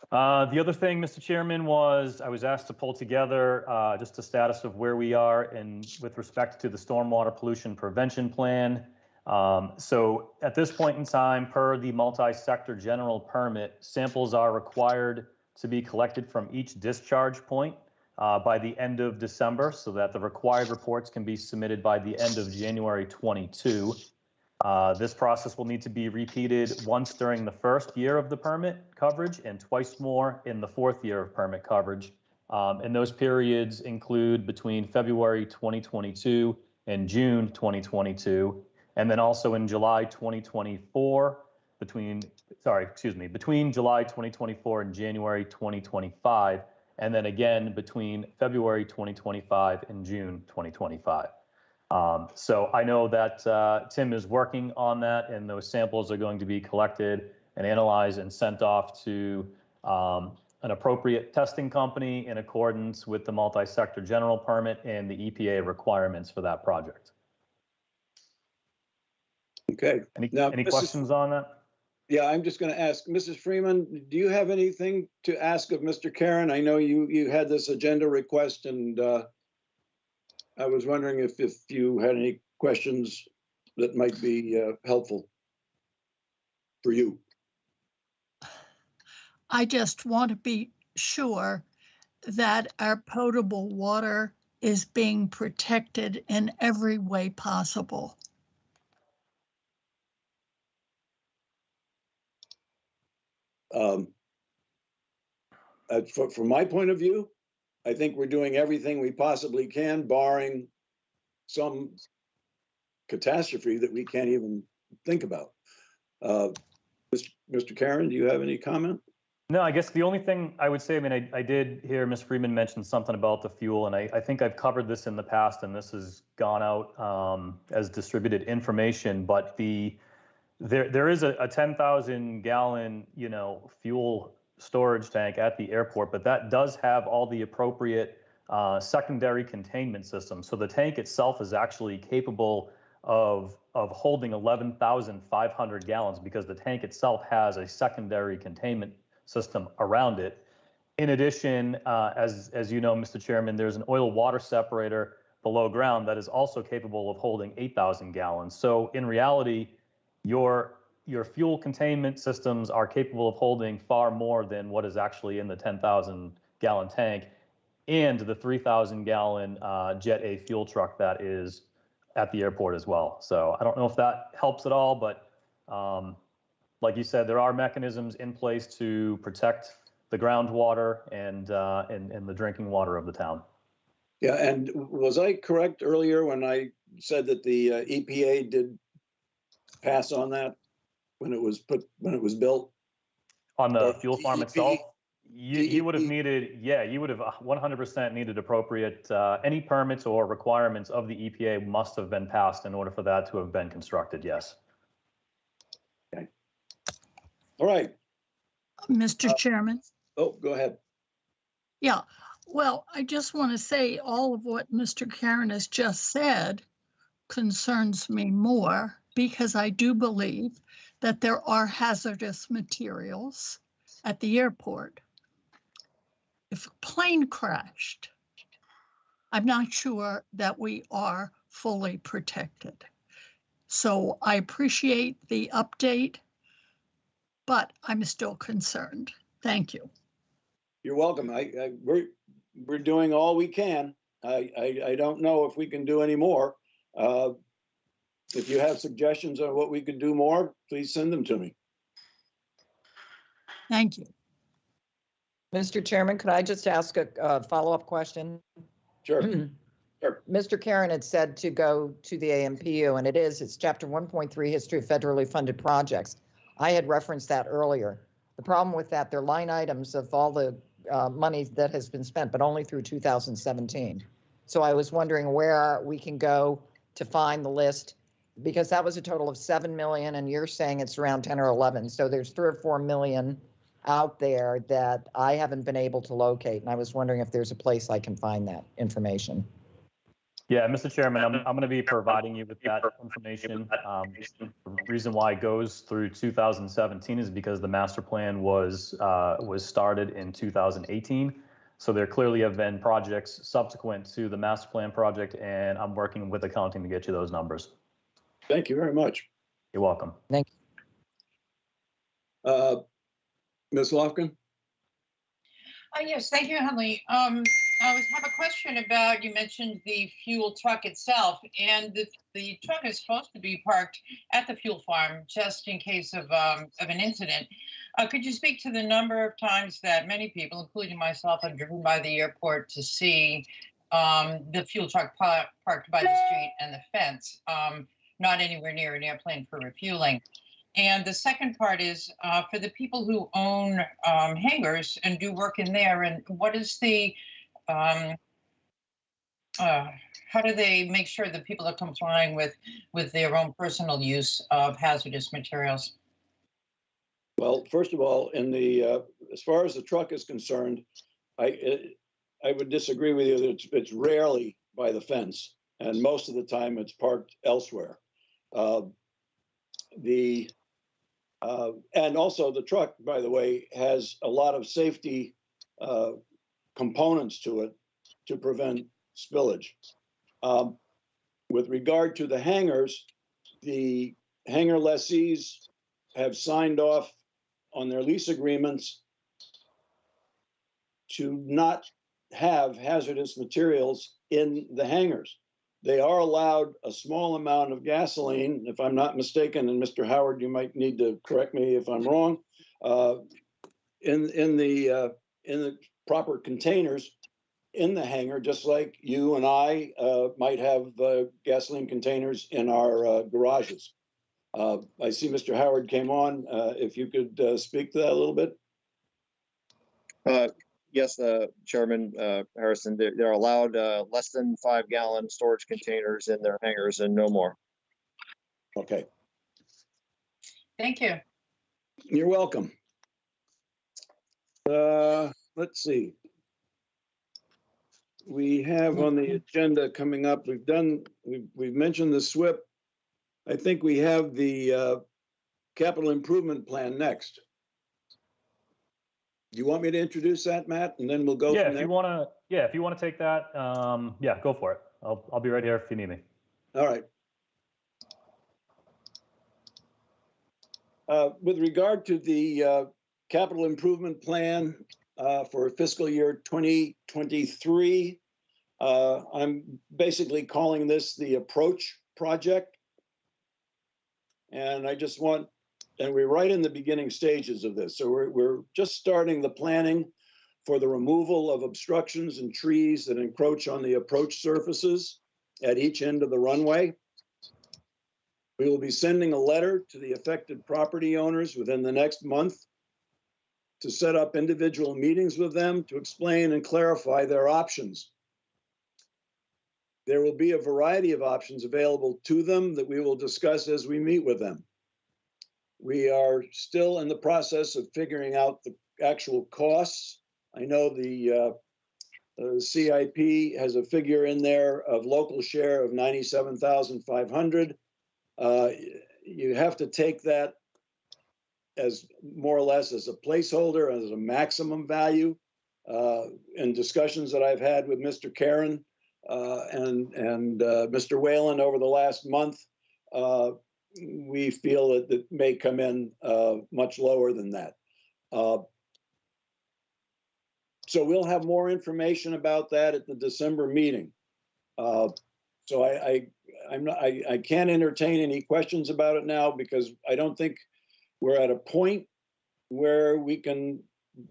The other thing, Mr. Chairman, was I was asked to pull together just a status of where we are and with respect to the stormwater pollution prevention plan. So at this point in time, per the multi-sector general permit, samples are required to be collected from each discharge point by the end of December so that the required reports can be submitted by the end of January 22. This process will need to be repeated once during the first year of the permit coverage and twice more in the fourth year of permit coverage. And those periods include between February 2022 and June 2022, and then also in July 2024, between July 2024 and January 2025, and then again between February 2025 and June 2025. So I know that Tim is working on that, and those samples are going to be collected and analyzed and sent off to an appropriate testing company in accordance with the multi-sector general permit and the EPA requirements for that project. Okay. Any questions on that? Yeah, I'm just going to ask Mrs. Freeman, do you have anything to ask of Mr. Karen? I know you had this agenda request, and I was wondering if you had any questions that might be helpful for you. I just want to be sure that our potable water is being protected in every way possible. From my point of view, I think we're doing everything we possibly can, barring some catastrophe that we can't even think about. Mr. Karen, do you have any comment? No, I guess the only thing I would say, I mean, I did hear Ms. Freeman mention something about the fuel, and I think I've covered this in the past, and this has gone out as distributed information, but there is a 10,000 gallon, fuel storage tank at the airport, but that does have all the appropriate secondary containment systems. So the tank itself is actually capable of holding 11,500 gallons because the tank itself has a secondary containment system around it. In addition, as you know, Mr. Chairman, there's an oil water separator below ground that is also capable of holding 8,000 gallons. So in reality, your fuel containment systems are capable of holding far more than what is actually in the 10,000 gallon tank and the 3,000 gallon Jet A fuel truck that is at the airport as well. So I don't know if that helps at all, but like you said, there are mechanisms in place to protect the groundwater and the drinking water of the town. Yeah, and was I correct earlier when I said that the EPA did pass on that when it was built? On the Or fuel farm DEP? itself, you would have DEP? needed, yeah, you would have 100% needed appropriate, any permits or requirements of the EPA must have been passed in order for that to have been constructed, yes. Okay. All right. Mr. Chairman? Oh, go ahead. Yeah, well, I just want to say all of what Mr. Karen has just said concerns me more because I do believe that there are hazardous materials at the airport. If a plane crashed, I'm not sure that we are fully protected. So I appreciate the update, but I'm still concerned. Thank you. You're welcome. We're doing all we can. I don't know if we can do any more. If you have suggestions on what we could do more, please send them to me. Thank you. Mr. Chairman, could I just ask a follow-up question? Sure. Sure. Mr. Karen had said to go to the AMPU, and it's chapter 1.3, history of federally funded projects. I had referenced that earlier. The problem with that, they're line items of all the money that has been spent, but only through 2017. So I was wondering where we can go to find the list, because that was a total of 7 million, and you're saying it's around 10 or 11. So there's 3 or 4 million out there that I haven't been able to locate, and I was wondering if there's a place I can find that information. Yeah, Mr. Chairman, I'm going to be providing you with that information. The reason why it goes through 2017 is because the master plan was started in 2018. So there clearly have been projects subsequent to the master plan project, and I'm working with accounting to get you those numbers. Thank you very much. You're welcome. Thank you. Ms. Lofgren? Yes, thank you, Huntley. I have a question about, you mentioned the fuel truck itself, and the truck is supposed to be parked at the fuel farm just in case of an incident. Could you speak to the number of times that many people, including myself, have driven by the airport to see the fuel truck parked by the street and the fence, not anywhere near an airplane for refueling? And the second part is for the people who own hangars and do work in there, and what is the, how do they make sure that people are complying with their own personal use of hazardous materials? Well, first of all, in the as far as the truck is concerned, I would disagree with you that it's rarely by the fence, and most of the time it's parked elsewhere. And also the truck, by the way, has a lot of safety components to it to prevent spillage. With regard to the hangars, the hangar lessees have signed off on their lease agreements to not have hazardous materials in the hangars. They are allowed a small amount of gasoline, if I'm not mistaken, and Mr. Howard, you might need to correct me if I'm wrong, in the proper containers in the hangar, just like you and I might have gasoline containers in our garages. I see Mr. Howard came on. If you could speak to that a little bit. Yes, Chairman Harrison, they're allowed less than 5-gallon storage containers in their hangars and no more. Okay. Thank you. You're welcome. Let's see. We have on the agenda coming up, we've mentioned the SWIP. I think we have the capital improvement plan next. Do you want me to introduce that, Matt, and then we'll go from there? If you want to take that, yeah, go for it. I'll be right here if you need me. All right. With regard to the capital improvement plan for fiscal year 2023, I'm basically calling this the approach project. And I just want and we're right in the beginning stages of this. So we're just starting the planning for the removal of obstructions and trees that encroach on the approach surfaces at each end of the runway. We will be sending a letter to the affected property owners within the next month to set up individual meetings with them to explain and clarify their options. There will be a variety of options available to them that we will discuss as we meet with them. We are still in the process of figuring out the actual costs. I know the CIP has a figure in there of local share of $97,500. You have to take that as more or less as a placeholder, as a maximum value. In discussions that I've had with Mr. Karen and Mr. Whalen over the last month, we feel that it may come in much lower than that. So we'll have more information about that at the December meeting. So I can't entertain any questions about it now because I don't think we're at a point where we can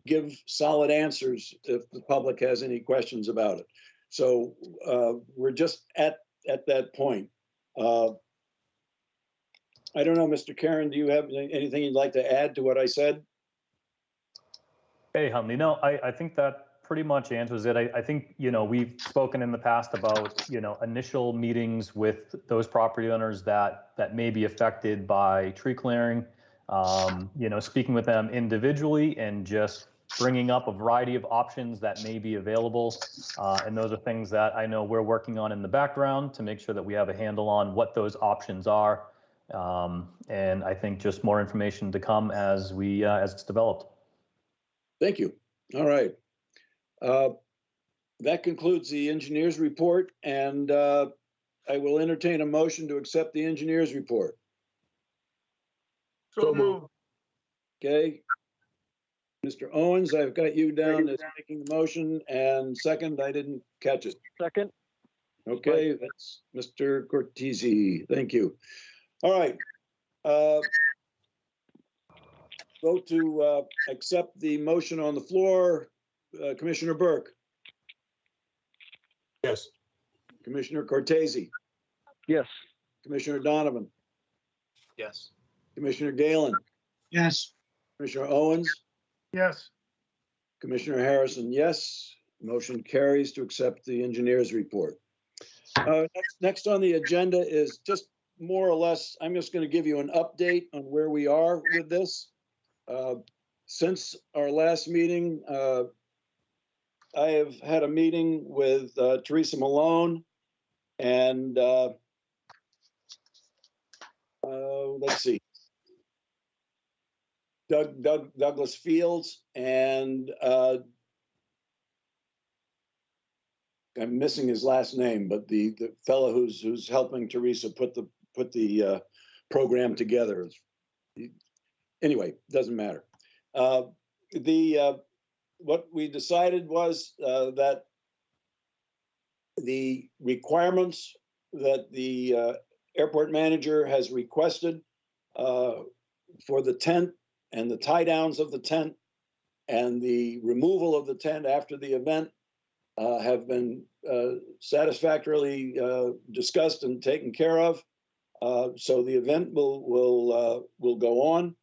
give solid answers if the public has any questions about it. So we're just at that point. I don't know, Mr. Karen, do you have anything you'd like to add to what I said? Hey, Huntley. No, I think that pretty much answers it. I think, we've spoken in the past about, initial meetings with those property owners that may be affected by tree clearing, speaking with them individually and just bringing up a variety of options that may be available. And those are things that I know we're working on in the background to make sure that we have a handle on what those options are. And I think just more information to come as it's developed. Thank you. All right. That concludes the engineer's report, and I will entertain a motion to accept the engineer's report. So moved. Okay. Mr. Owens, I've got you down as making the motion, and second, I didn't catch it. Second. Okay, that's Mr. Cortese. Thank you. All right. Vote to accept the motion on the floor. Commissioner Burke. Yes. Commissioner Cortese. Yes. Commissioner Donovan. Yes. Commissioner Galen. Yes. Commissioner Owens. Yes. Commissioner Harrison, yes. Motion carries to accept the engineer's report. Next on the agenda is just more or less, I'm just going to give you an update on where we are with this. Since our last meeting, I have had a meeting with Teresa Malone and let's see, Douglas Fields, and I'm missing his last name, but the fellow who's helping Teresa put the program together. Anyway, doesn't matter. What we decided was that the requirements that the airport manager has requested for the tent and the tie downs of the tent and the removal of the tent after the event have been satisfactorily discussed and taken care of. So the event will go on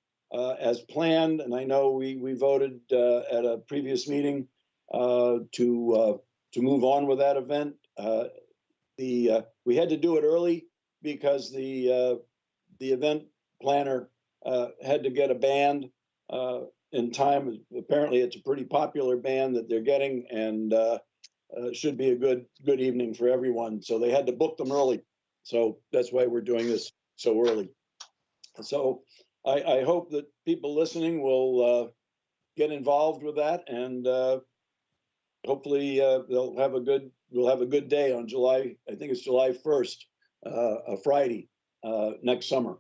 as planned, and I know we voted at a previous meeting to move on with that event. We had to do it early because the event planner had to get a band in time. Apparently, it's a pretty popular band that they're getting, and should be a good evening for everyone. So they had to book them early. So that's why we're doing this so early. So I hope that people listening will get involved with that, and hopefully we'll have a good day on July. I think it's July 1st, a Friday next summer.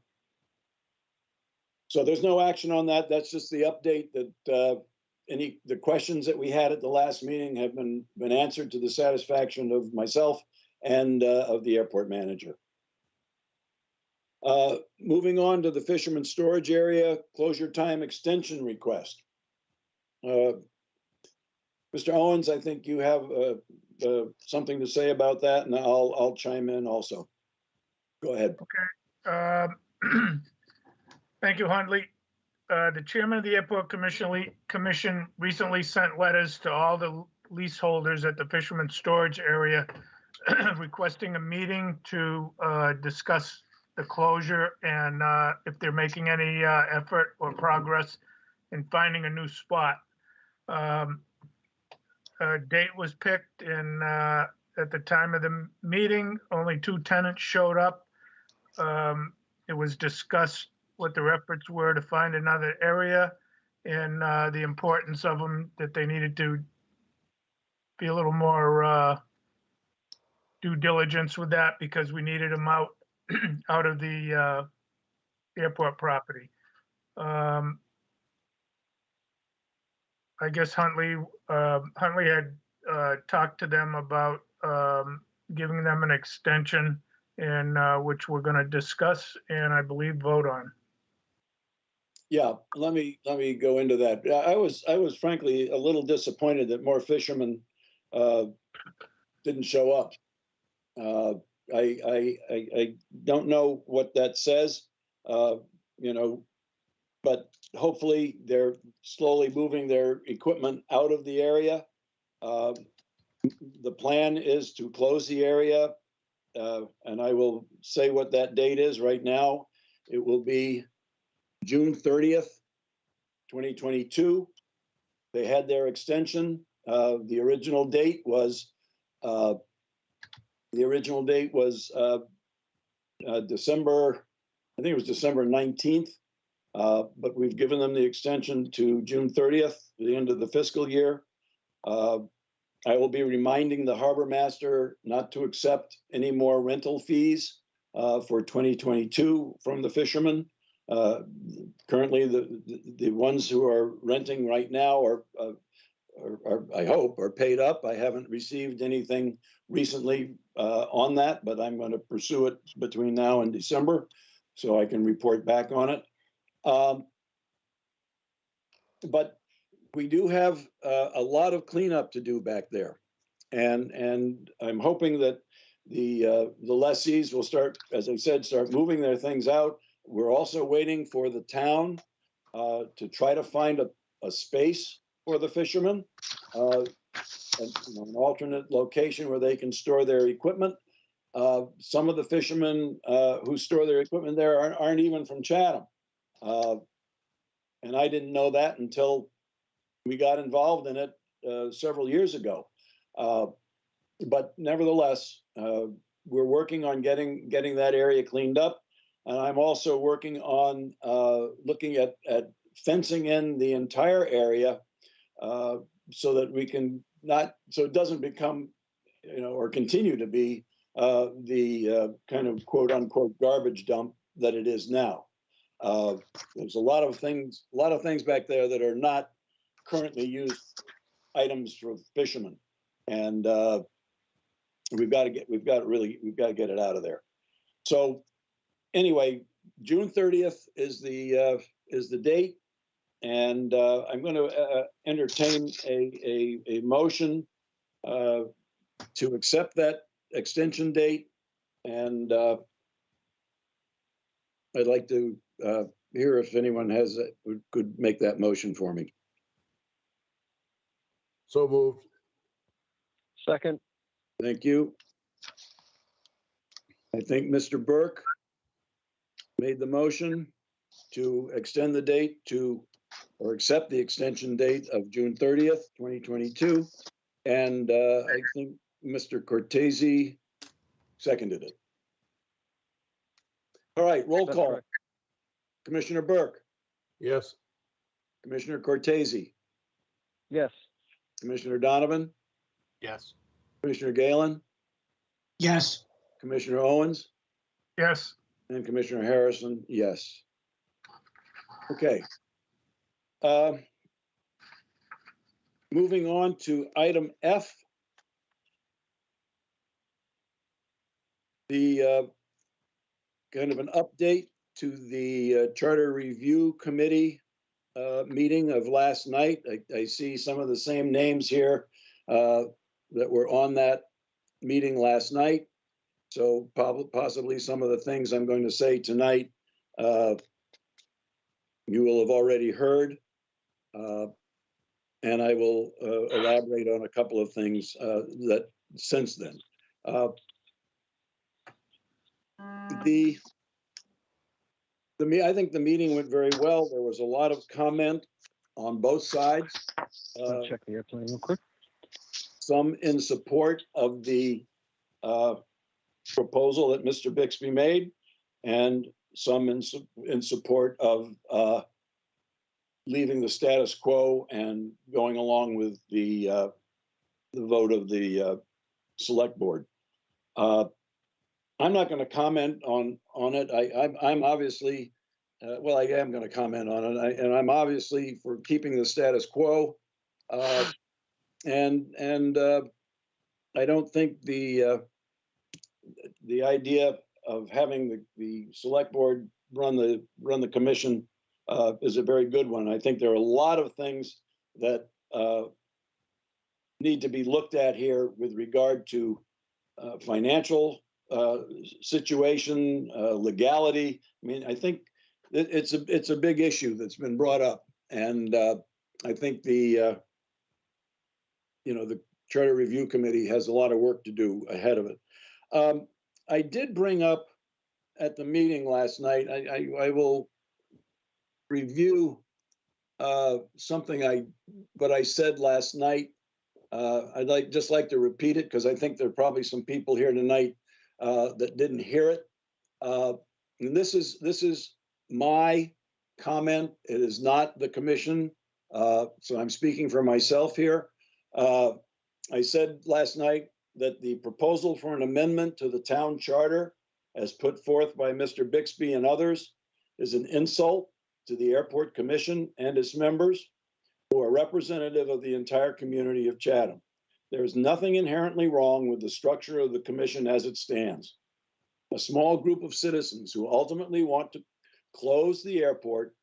So there's no action on that. That's just the update that the questions that we had at the last meeting have been answered to the satisfaction of myself and of the airport manager. Moving on to the Fisherman Storage Area closure time extension request. Mr. Owens, I think you have something to say about that, and I'll chime in also. Go ahead. Okay. Thank you, Huntley. The chairman of the Airport Commission recently sent letters to all the leaseholders at the Fisherman Storage Area requesting a meeting to discuss the closure and if they're making any effort or progress in finding a new spot. A date was picked, and at the time of the meeting, only 2 tenants showed up. It was discussed what their efforts were to find another area and the importance of them, that they needed to be a little more due diligence with that because we needed them out of the airport property. I guess Huntley had talked to them about giving them an extension, and which we're going to discuss and I believe vote on. Yeah, let me go into that. I was frankly a little disappointed that more fishermen didn't show up. I don't know what that says, you know, but hopefully they're slowly moving their equipment out of the area. The plan is to close the area, and I will say what that date is right now. It will be June 30th, 2022. They had their extension. The original date was December, I think it was December 19th, but we've given them the extension to June 30th, the end of the fiscal year. I will be reminding the harbor master not to accept any more rental fees for 2022 from the fishermen. Currently, the ones who are renting right now are I hope, are paid up. I haven't received anything recently on that, but I'm going to pursue it between now and December so I can report back on it. But we do have a lot of cleanup to do back there. And I'm hoping that the lessees will start, as I said, start moving their things out. We're also waiting for the town to try to find a space for the fishermen, an alternate location where they can store their equipment. Some of the fishermen who store their equipment there aren't even from Chatham. And I didn't know that until we got involved in it several years ago. But nevertheless, we're working on getting that area cleaned up. And I'm also working on looking at fencing in the entire area so that we can so it doesn't become, or continue to be the kind of quote unquote garbage dump that it is now. There's a lot of things back there that are not currently used items for fishermen, and we've got to get it out of there. So anyway, June 30th is the date, and I'm going to entertain a motion to accept that extension date, and I'd like to hear if anyone could make that motion for me. So moved. Second. Thank you. I think Mr. Burke made the motion to extend the date or accept the extension date of June 30th, 2022. And I think Mr. Cortese seconded it. All right, roll call. Correct. Commissioner Burke. Yes. Commissioner Cortese. Yes. Commissioner Donovan. Yes. Commissioner Galen. Yes. Commissioner Owens. Yes. And Commissioner Harrison, yes. Okay. Moving on to item F. The kind of an update to the Charter Review Committee meeting of last night. I see some of the same names here that were on that meeting last night. So possibly some of the things I'm going to say tonight, you will have already heard. And I will elaborate on a couple of things that since then. I think the meeting went very well. There was a lot of comment on both sides. Check the airplane real quick. Some in support of the proposal that Mr. Bixby made, and some in support of leaving the status quo and going along with the vote of the select board. I'm not going to comment on it. I'm obviously, well, I am going to comment on it, and I'm obviously for keeping the status quo. And I don't think the idea of having the select board run the commission is a very good one. I think there are a lot of things that need to be looked at here with regard to financial situation, legality. I mean, I think it's a big issue that's been brought up, and I think the Charter Review Committee has a lot of work to do ahead of it. I did bring up at the meeting last night. I will review something what I said last night. I'd just like to repeat it because I think there are probably some people here tonight that didn't hear it. And this is my comment. It is not the commission. So I'm speaking for myself here. I said last night that the proposal for an amendment to the town charter as put forth by Mr. Bixby and others is an insult to the Airport Commission and its members, who are representative of the entire community of Chatham. There is nothing inherently wrong with the structure of the commission as it stands. A small group of citizens who ultimately want to close the airport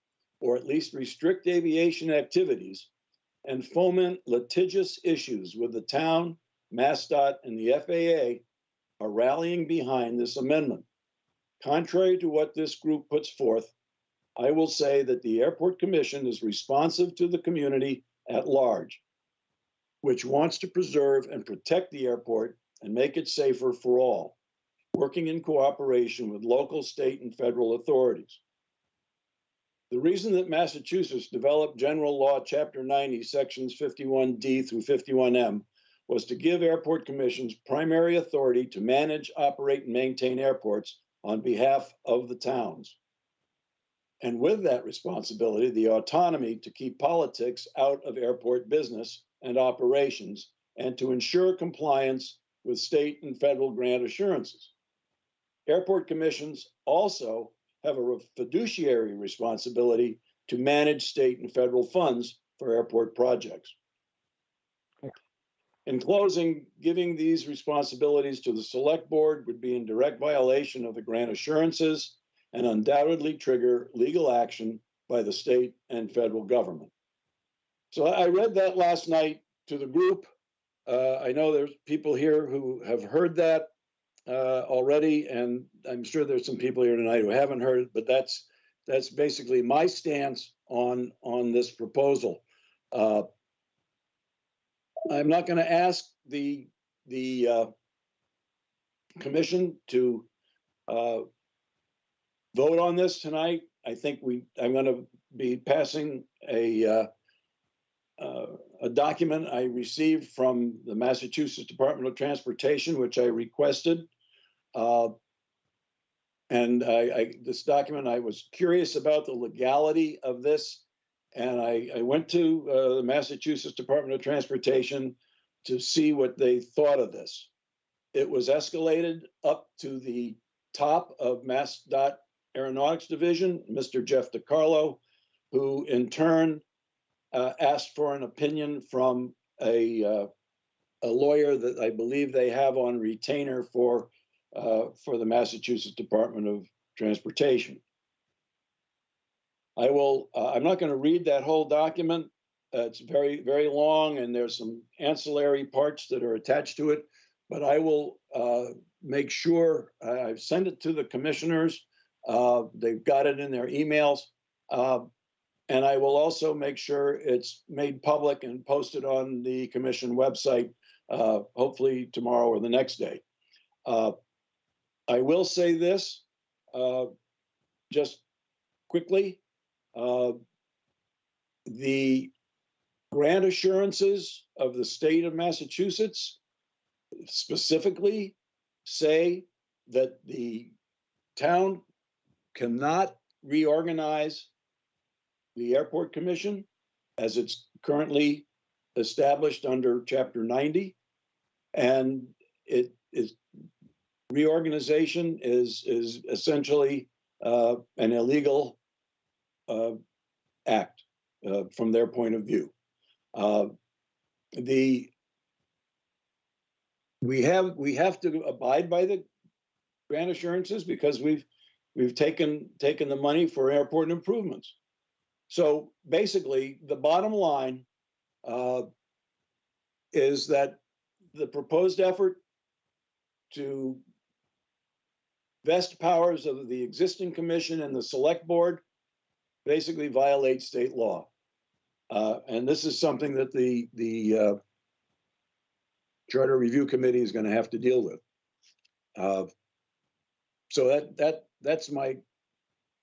or at least restrict aviation activities and foment litigious issues with the town, MassDOT, and the FAA are rallying behind this amendment. Contrary to what this group puts forth, I will say that the Airport Commission is responsive to the community at large, which wants to preserve and protect the airport and make it safer for all, working in cooperation with local, state, and federal authorities. The reason that Massachusetts developed General Law Chapter 90, Sections 51D through 51M was to give airport commissions primary authority to manage, operate, and maintain airports on behalf of the towns. And with that responsibility, the autonomy to keep politics out of airport business and operations, and to ensure compliance with state and federal grant assurances. Airport commissions also have a fiduciary responsibility to manage state and federal funds for airport projects. In closing, giving these responsibilities to the select board would be in direct violation of the grant assurances and undoubtedly trigger legal action by the state and federal government. So I read that last night to the group. I know there's people here who have heard that already, and I'm sure there's some people here tonight who haven't heard it, but that's basically my stance on this proposal. I'm not going to ask the commission to vote on this tonight. I think I'm going to be passing a document I received from the Massachusetts Department of Transportation, which I requested. And this document, I was curious about the legality of this. And I went to the Massachusetts Department of Transportation to see what they thought of this. It was escalated up to the top of MassDOT Aeronautics Division, Mr. Jeff DiCarlo, who in turn asked for an opinion from a lawyer that I believe they have on retainer for the Massachusetts Department of transportation. I'm not going to read that whole document. It's very, very long, and there's some ancillary parts that are attached to it, but I will make sure I've sent it to the commissioners. They've got it in their emails. And I will also make sure it's made public and posted on the commission website, hopefully tomorrow or the next day. I will say this just quickly. The grant assurances of the state of Massachusetts specifically say that the town cannot reorganize the airport commission as it's currently established under Chapter 90, and it is reorganization is essentially an illegal act from their point of view. We have to abide by the grant assurances because we've taken the money for airport improvements. So basically, the bottom line is that the proposed effort to vest powers of the existing commission and the select board basically violates state law. And this is something that the Charter Review Committee is going to have to deal with. So that's my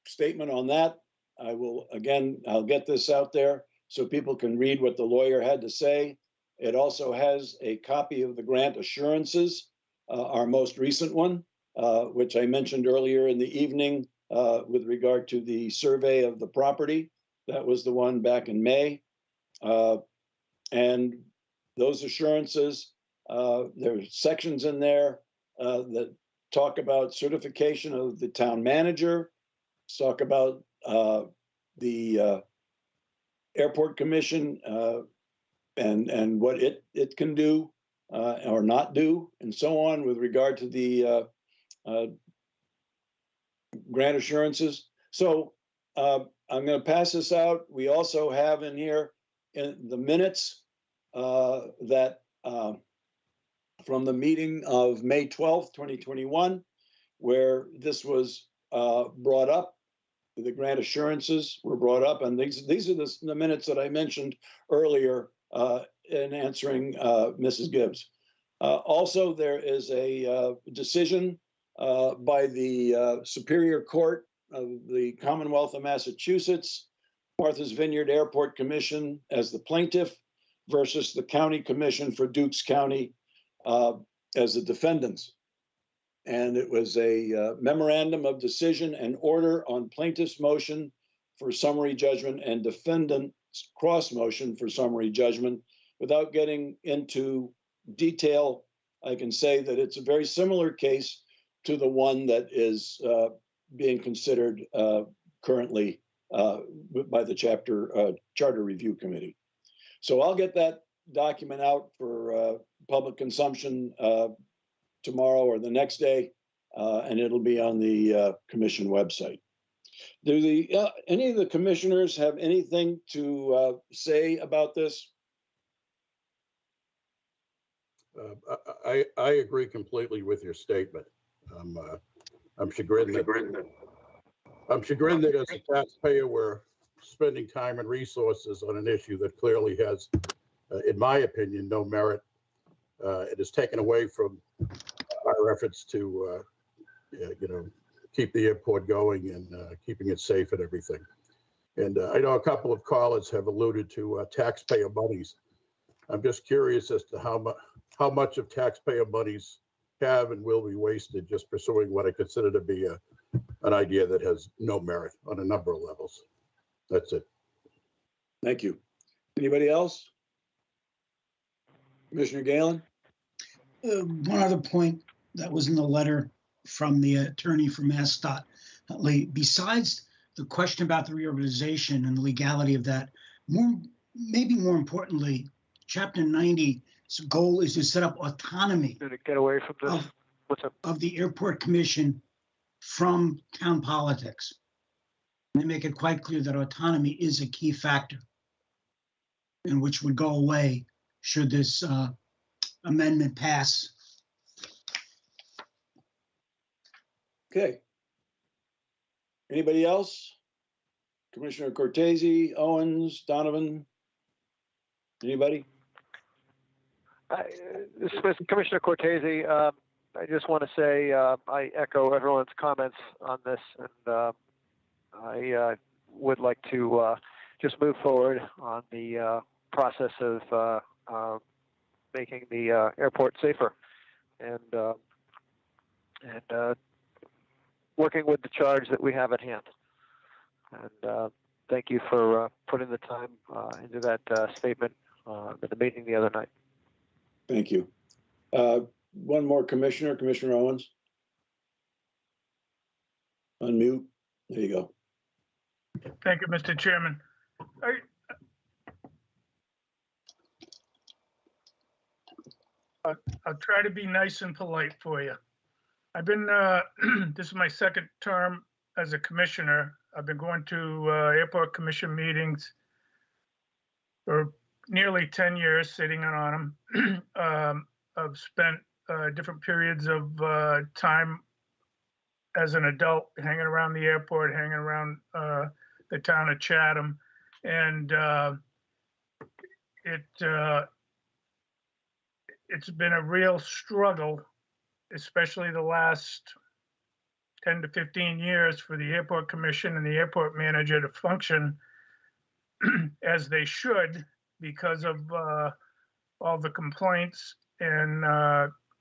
statement on that. I'll get this out there so people can read what the lawyer had to say. It also has a copy of the grant assurances, our most recent one, which I mentioned earlier in the evening with regard to the survey of the property. That was the one back in May. And those assurances, there's sections in there that talk about certification of the town manager, talk about the airport commission and what it can do or not do, and so on with regard to the grant assurances. So I'm going to pass this out. We also have in here in the minutes that from the meeting of May 12th, 2021, where this was brought up. The grant assurances were brought up, and these are the minutes that I mentioned earlier in answering Mrs. Gibbs. Also, there is a decision by the Superior Court of the Commonwealth of Massachusetts, Martha's Vineyard Airport Commission as the plaintiff versus the County Commission for Dukes County as the defendants. And it was a memorandum of decision and order on plaintiff's motion for summary judgment and defendant's cross motion for summary judgment. Without getting into detail, I can say that it's a very similar case to the one that is being considered currently by the Charter Review Committee. So I'll get that document out for public consumption tomorrow or the next day, and it'll be on the commission website. Do any of the commissioners have anything to say about this? I agree completely with your statement. I'm chagrined that as a taxpayer we're spending time and resources on an issue that clearly has, in my opinion, no merit. It is taken away from our efforts to, keep the airport going and keeping it safe and everything. And I know a couple of callers have alluded to taxpayer monies. I'm just curious as to how much of taxpayer monies have and will be wasted just pursuing what I consider to be an idea that has no merit on a number of levels. That's it. Thank you. Anybody else? Commissioner Galen? One other point that was in the letter from the attorney for MassDOT, besides the question about the reorganization and the legality of that, maybe more importantly, Chapter 90's goal is to set up autonomy Did it get away from this? What's up? Of the Airport Commission from town politics. They make it quite clear that autonomy is a key factor, and which would go away should this amendment pass. Okay. Anybody else? Commissioner Cortese, Owens, Donovan? Anybody? This is Commissioner Cortese. I just want to say I echo everyone's comments on this, and I would like to just move forward on the process of making the airport safer and working with the charge that we have at hand. And thank you for putting the time into that statement at the meeting the other night. Thank you. One more commissioner, Commissioner Owens. Unmute. There you go. Thank you, Mr. Chairman. I'll try to be nice and polite for you. I've been, this is my second term as a commissioner. I've been going to airport commission meetings for nearly 10 years, sitting on them. I've spent different periods of time as an adult hanging around the airport, hanging around the town of Chatham. And it's been a real struggle, especially the last 10 to 15 years, for the airport commission and the airport manager to function as they should, because of all the complaints and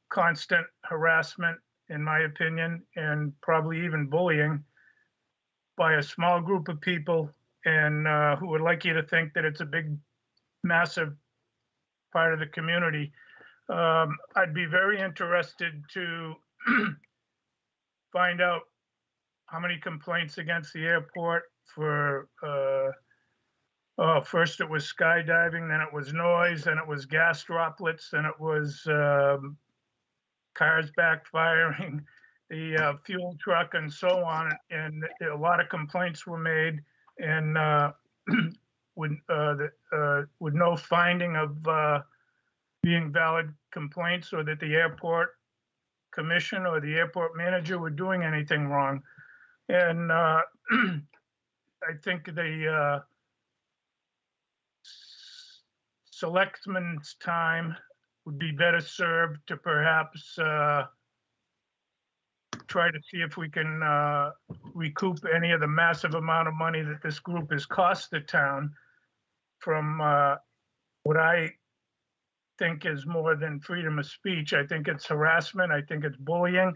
constant harassment, in my opinion, and probably even bullying by a small group of people, and who would like you to think that it's a big, massive part of the community. I'd be very interested to find out how many complaints against the airport for, first it was skydiving, then it was noise, then it was gas droplets, then it was cars backfiring, the fuel truck, and so on. And a lot of complaints were made, and with no finding of being valid complaints, or that the airport commission or the airport manager were doing anything wrong. And I think the selectmen's time would be better served to perhaps try to see if we can recoup any of the massive amount of money that this group has cost the town from what I think is more than freedom of speech. I think it's harassment. I think it's bullying.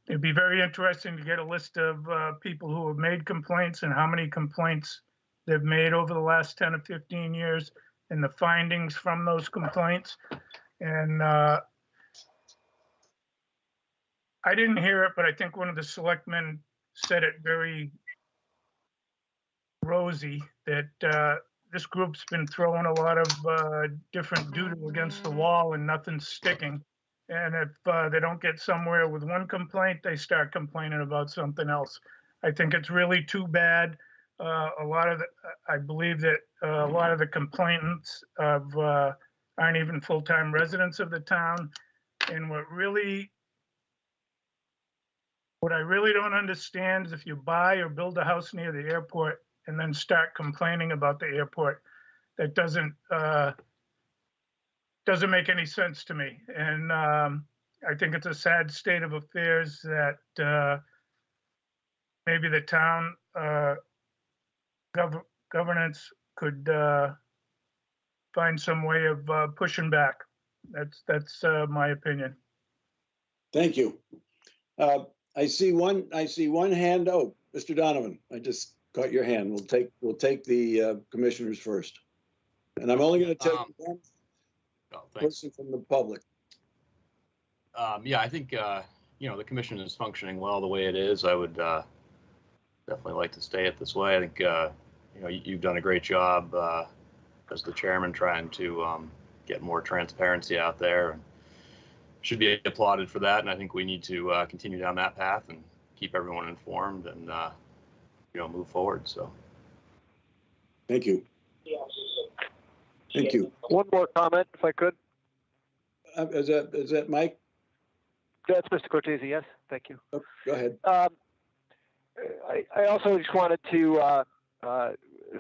It'd be very interesting to get a list of people who have made complaints and how many complaints they've made over the last 10 or 15 years, and the findings from those complaints. And I didn't hear it, but I think one of the selectmen said it very rosy, that this group's been throwing a lot of different doodle against the wall and nothing's sticking. And if they don't get somewhere with one complaint, they start complaining about something else. I think it's really too bad. I believe that a lot of the complainants aren't even full-time residents of the town. And what I really don't understand is if you buy or build a house near the airport and then start complaining about the airport, that doesn't make any sense to me. And I think it's a sad state of affairs that maybe the town governance could find some way of pushing back. That's my opinion. Thank you. I see one hand. Oh, Mr. Donovan, I just caught your hand. We'll take the commissioners first, and I'm only going to take one person from the public. Yeah, I think the commission is functioning well the way it is. I would definitely like to stay it this way. I think you've done a great job as the chairman trying to get more transparency out there. should be applauded for that. And I think we need to continue down that path and keep everyone informed and move forward. So, thank you. Thank you. One more comment, if I could. Is that Mike? That's Mr. Cortese, yes. Thank you. Oh, go ahead. I also just wanted to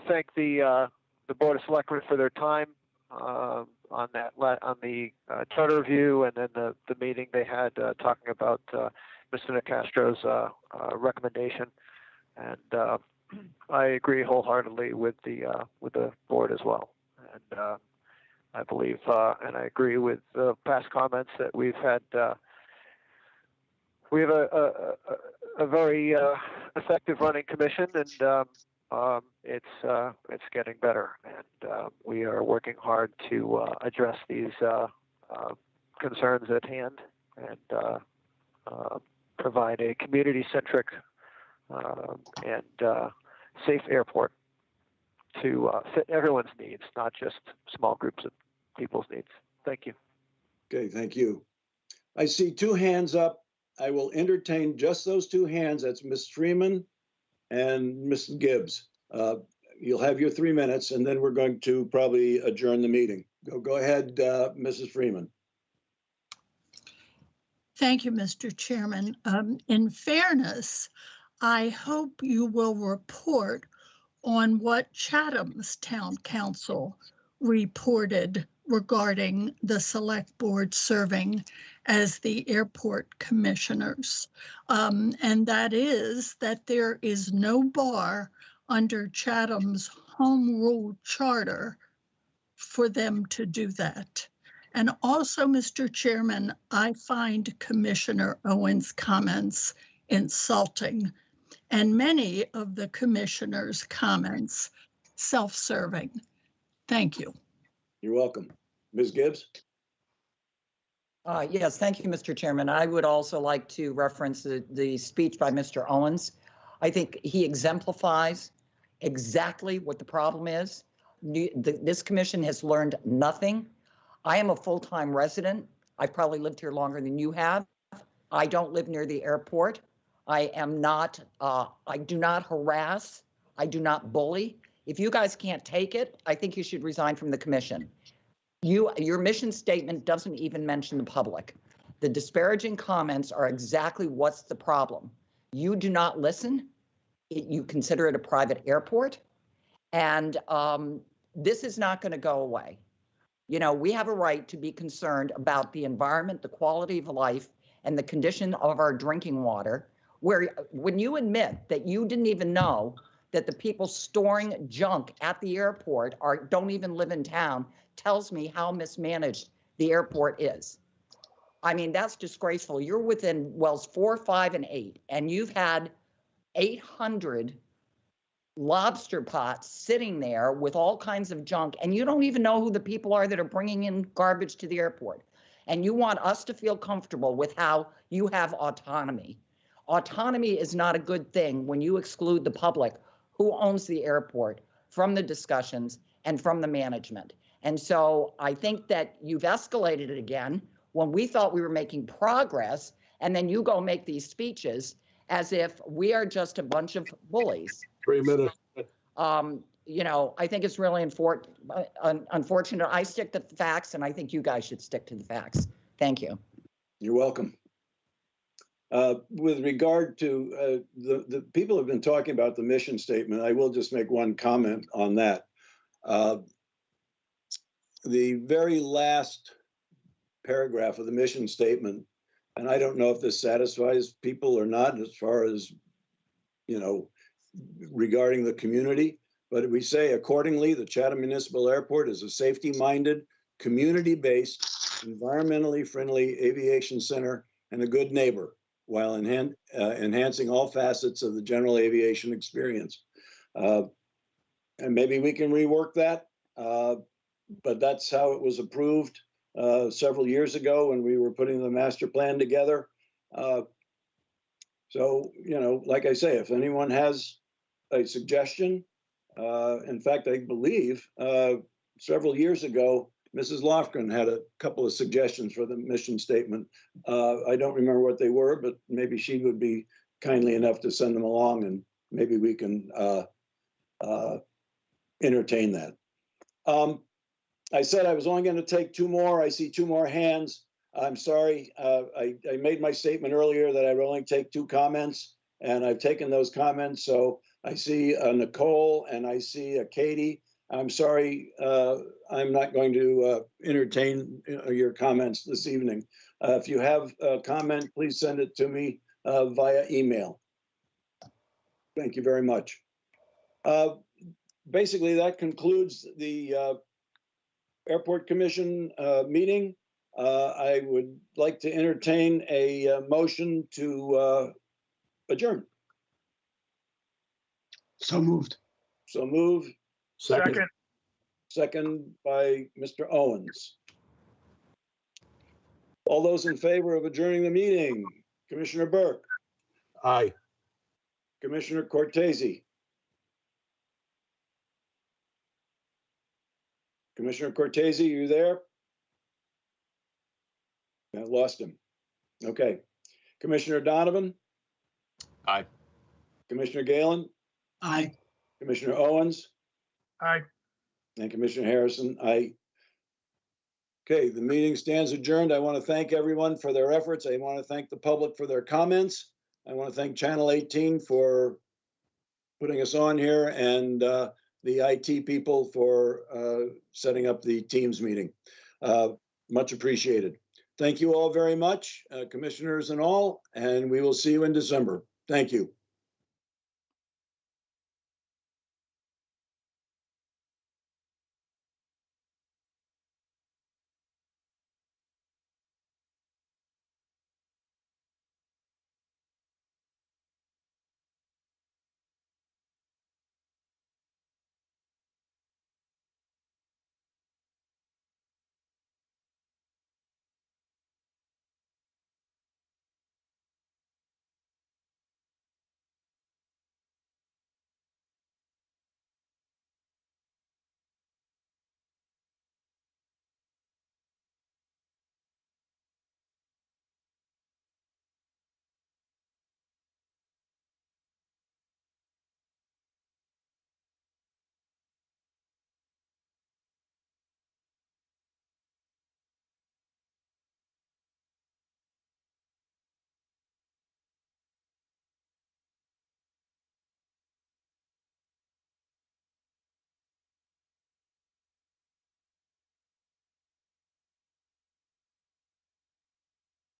thank the Board of Selectmen for their time on the charter review, and then the meeting they had talking about Mr. Nicastro's recommendation. And I agree wholeheartedly with the board as well. And I believe, and I agree with the past comments that we've had. We have a very effective running commission, and it's getting better. And we are working hard to address these concerns at hand and provide a community-centric and safe airport to fit everyone's needs, not just small groups of people's needs. Thank you. Okay, thank you. I see two hands up. I will entertain just those two hands. That's Ms. Freeman and Ms. Gibbs. You'll have your 3 minutes, and then we're going to probably adjourn the meeting. Go ahead, Mrs. Freeman. Thank you, Mr. Chairman. In fairness, I hope you will report on what Chatham's town council reported regarding the select board serving as the airport commissioners. And that is that there is no bar under Chatham's home rule charter for them to do that. And also, Mr. Chairman, I find Commissioner Owen's comments insulting, and many of the commissioners' comments self-serving. Thank you. You're welcome. Ms. Gibbs? Yes, thank you, Mr. Chairman. I would also like to reference the speech by Mr. Owens. I think he exemplifies exactly what the problem is. This commission has learned nothing. I am a full-time resident. I've probably lived here longer than you have. I don't live near the airport. I am not, I do not harass. I do not bully. If you guys can't take it, I think you should resign from the commission. Your mission statement doesn't even mention the public. The disparaging comments are exactly what's the problem. You do not listen. You consider it a private airport. And this is not going to go away. You know, we have a right to be concerned about the environment, the quality of life, and the condition of our drinking water, where when you admit that you didn't even know that the people storing junk at the airport don't even live in town, tells me how mismanaged the airport is. I mean, that's disgraceful. You're within wells 4, 5, and 8, and you've had 800 lobster pots sitting there with all kinds of junk, and you don't even know who the people are that are bringing in garbage to the airport. And you want us to feel comfortable with how you have autonomy. Autonomy is not a good thing when you exclude the public who owns the airport from the discussions and from the management. And so I think that you've escalated it again when we thought we were making progress, and then you go make these speeches as if we are just a bunch of bullies. 3 minutes. You know, I think it's really unfortunate. I stick to the facts, and I think you guys should stick to the facts. Thank you. You're welcome. With regard to the people have been talking about the mission statement, I will just make one comment on that. The very last paragraph of the mission statement, and I don't know if this satisfies people or not as far as, you know, regarding the community, but we say, accordingly, the Chatham Municipal Airport is a safety-minded, community-based, environmentally friendly aviation center and a good neighbor, while enhancing all facets of the general aviation experience. And maybe we can rework that, but that's how it was approved several years ago when we were putting the master plan together. So, you know, like I say, if anyone has a suggestion, in fact, I believe several years ago, Mrs. Lofgren had a couple of suggestions for the mission statement. I don't remember what they were, but maybe she would be kindly enough to send them along, and maybe we can entertain that. I said I was only going to take two more. I see two more hands. I'm sorry. I made my statement earlier that I would only take two comments, and I've taken those comments. So I see Nicole and I see Katie. I'm sorry, I'm not going to entertain your comments this evening. If you have a comment, please send it to me via email. Thank you very much. Basically, that concludes the Airport Commission meeting. I would like to entertain a motion to adjourn. So moved. So moved. Second. Second by Mr. Owens. All those in favor of adjourning the meeting? Commissioner Burke, Aye. Commissioner Cortese. Commissioner Cortese, you there? I lost him. Okay. Commissioner Donovan? Aye. Commissioner Galen? Aye. Commissioner Owens? Aye. And Commissioner Harrison, aye. Okay, the meeting stands adjourned. I want to thank everyone for their efforts. I want to thank the public for their comments. I want to thank Channel 18 for putting us on here, and the IT people for setting up the Teams meeting. Much appreciated. Thank you all very much, commissioners and all, and we will see you in December. Thank you.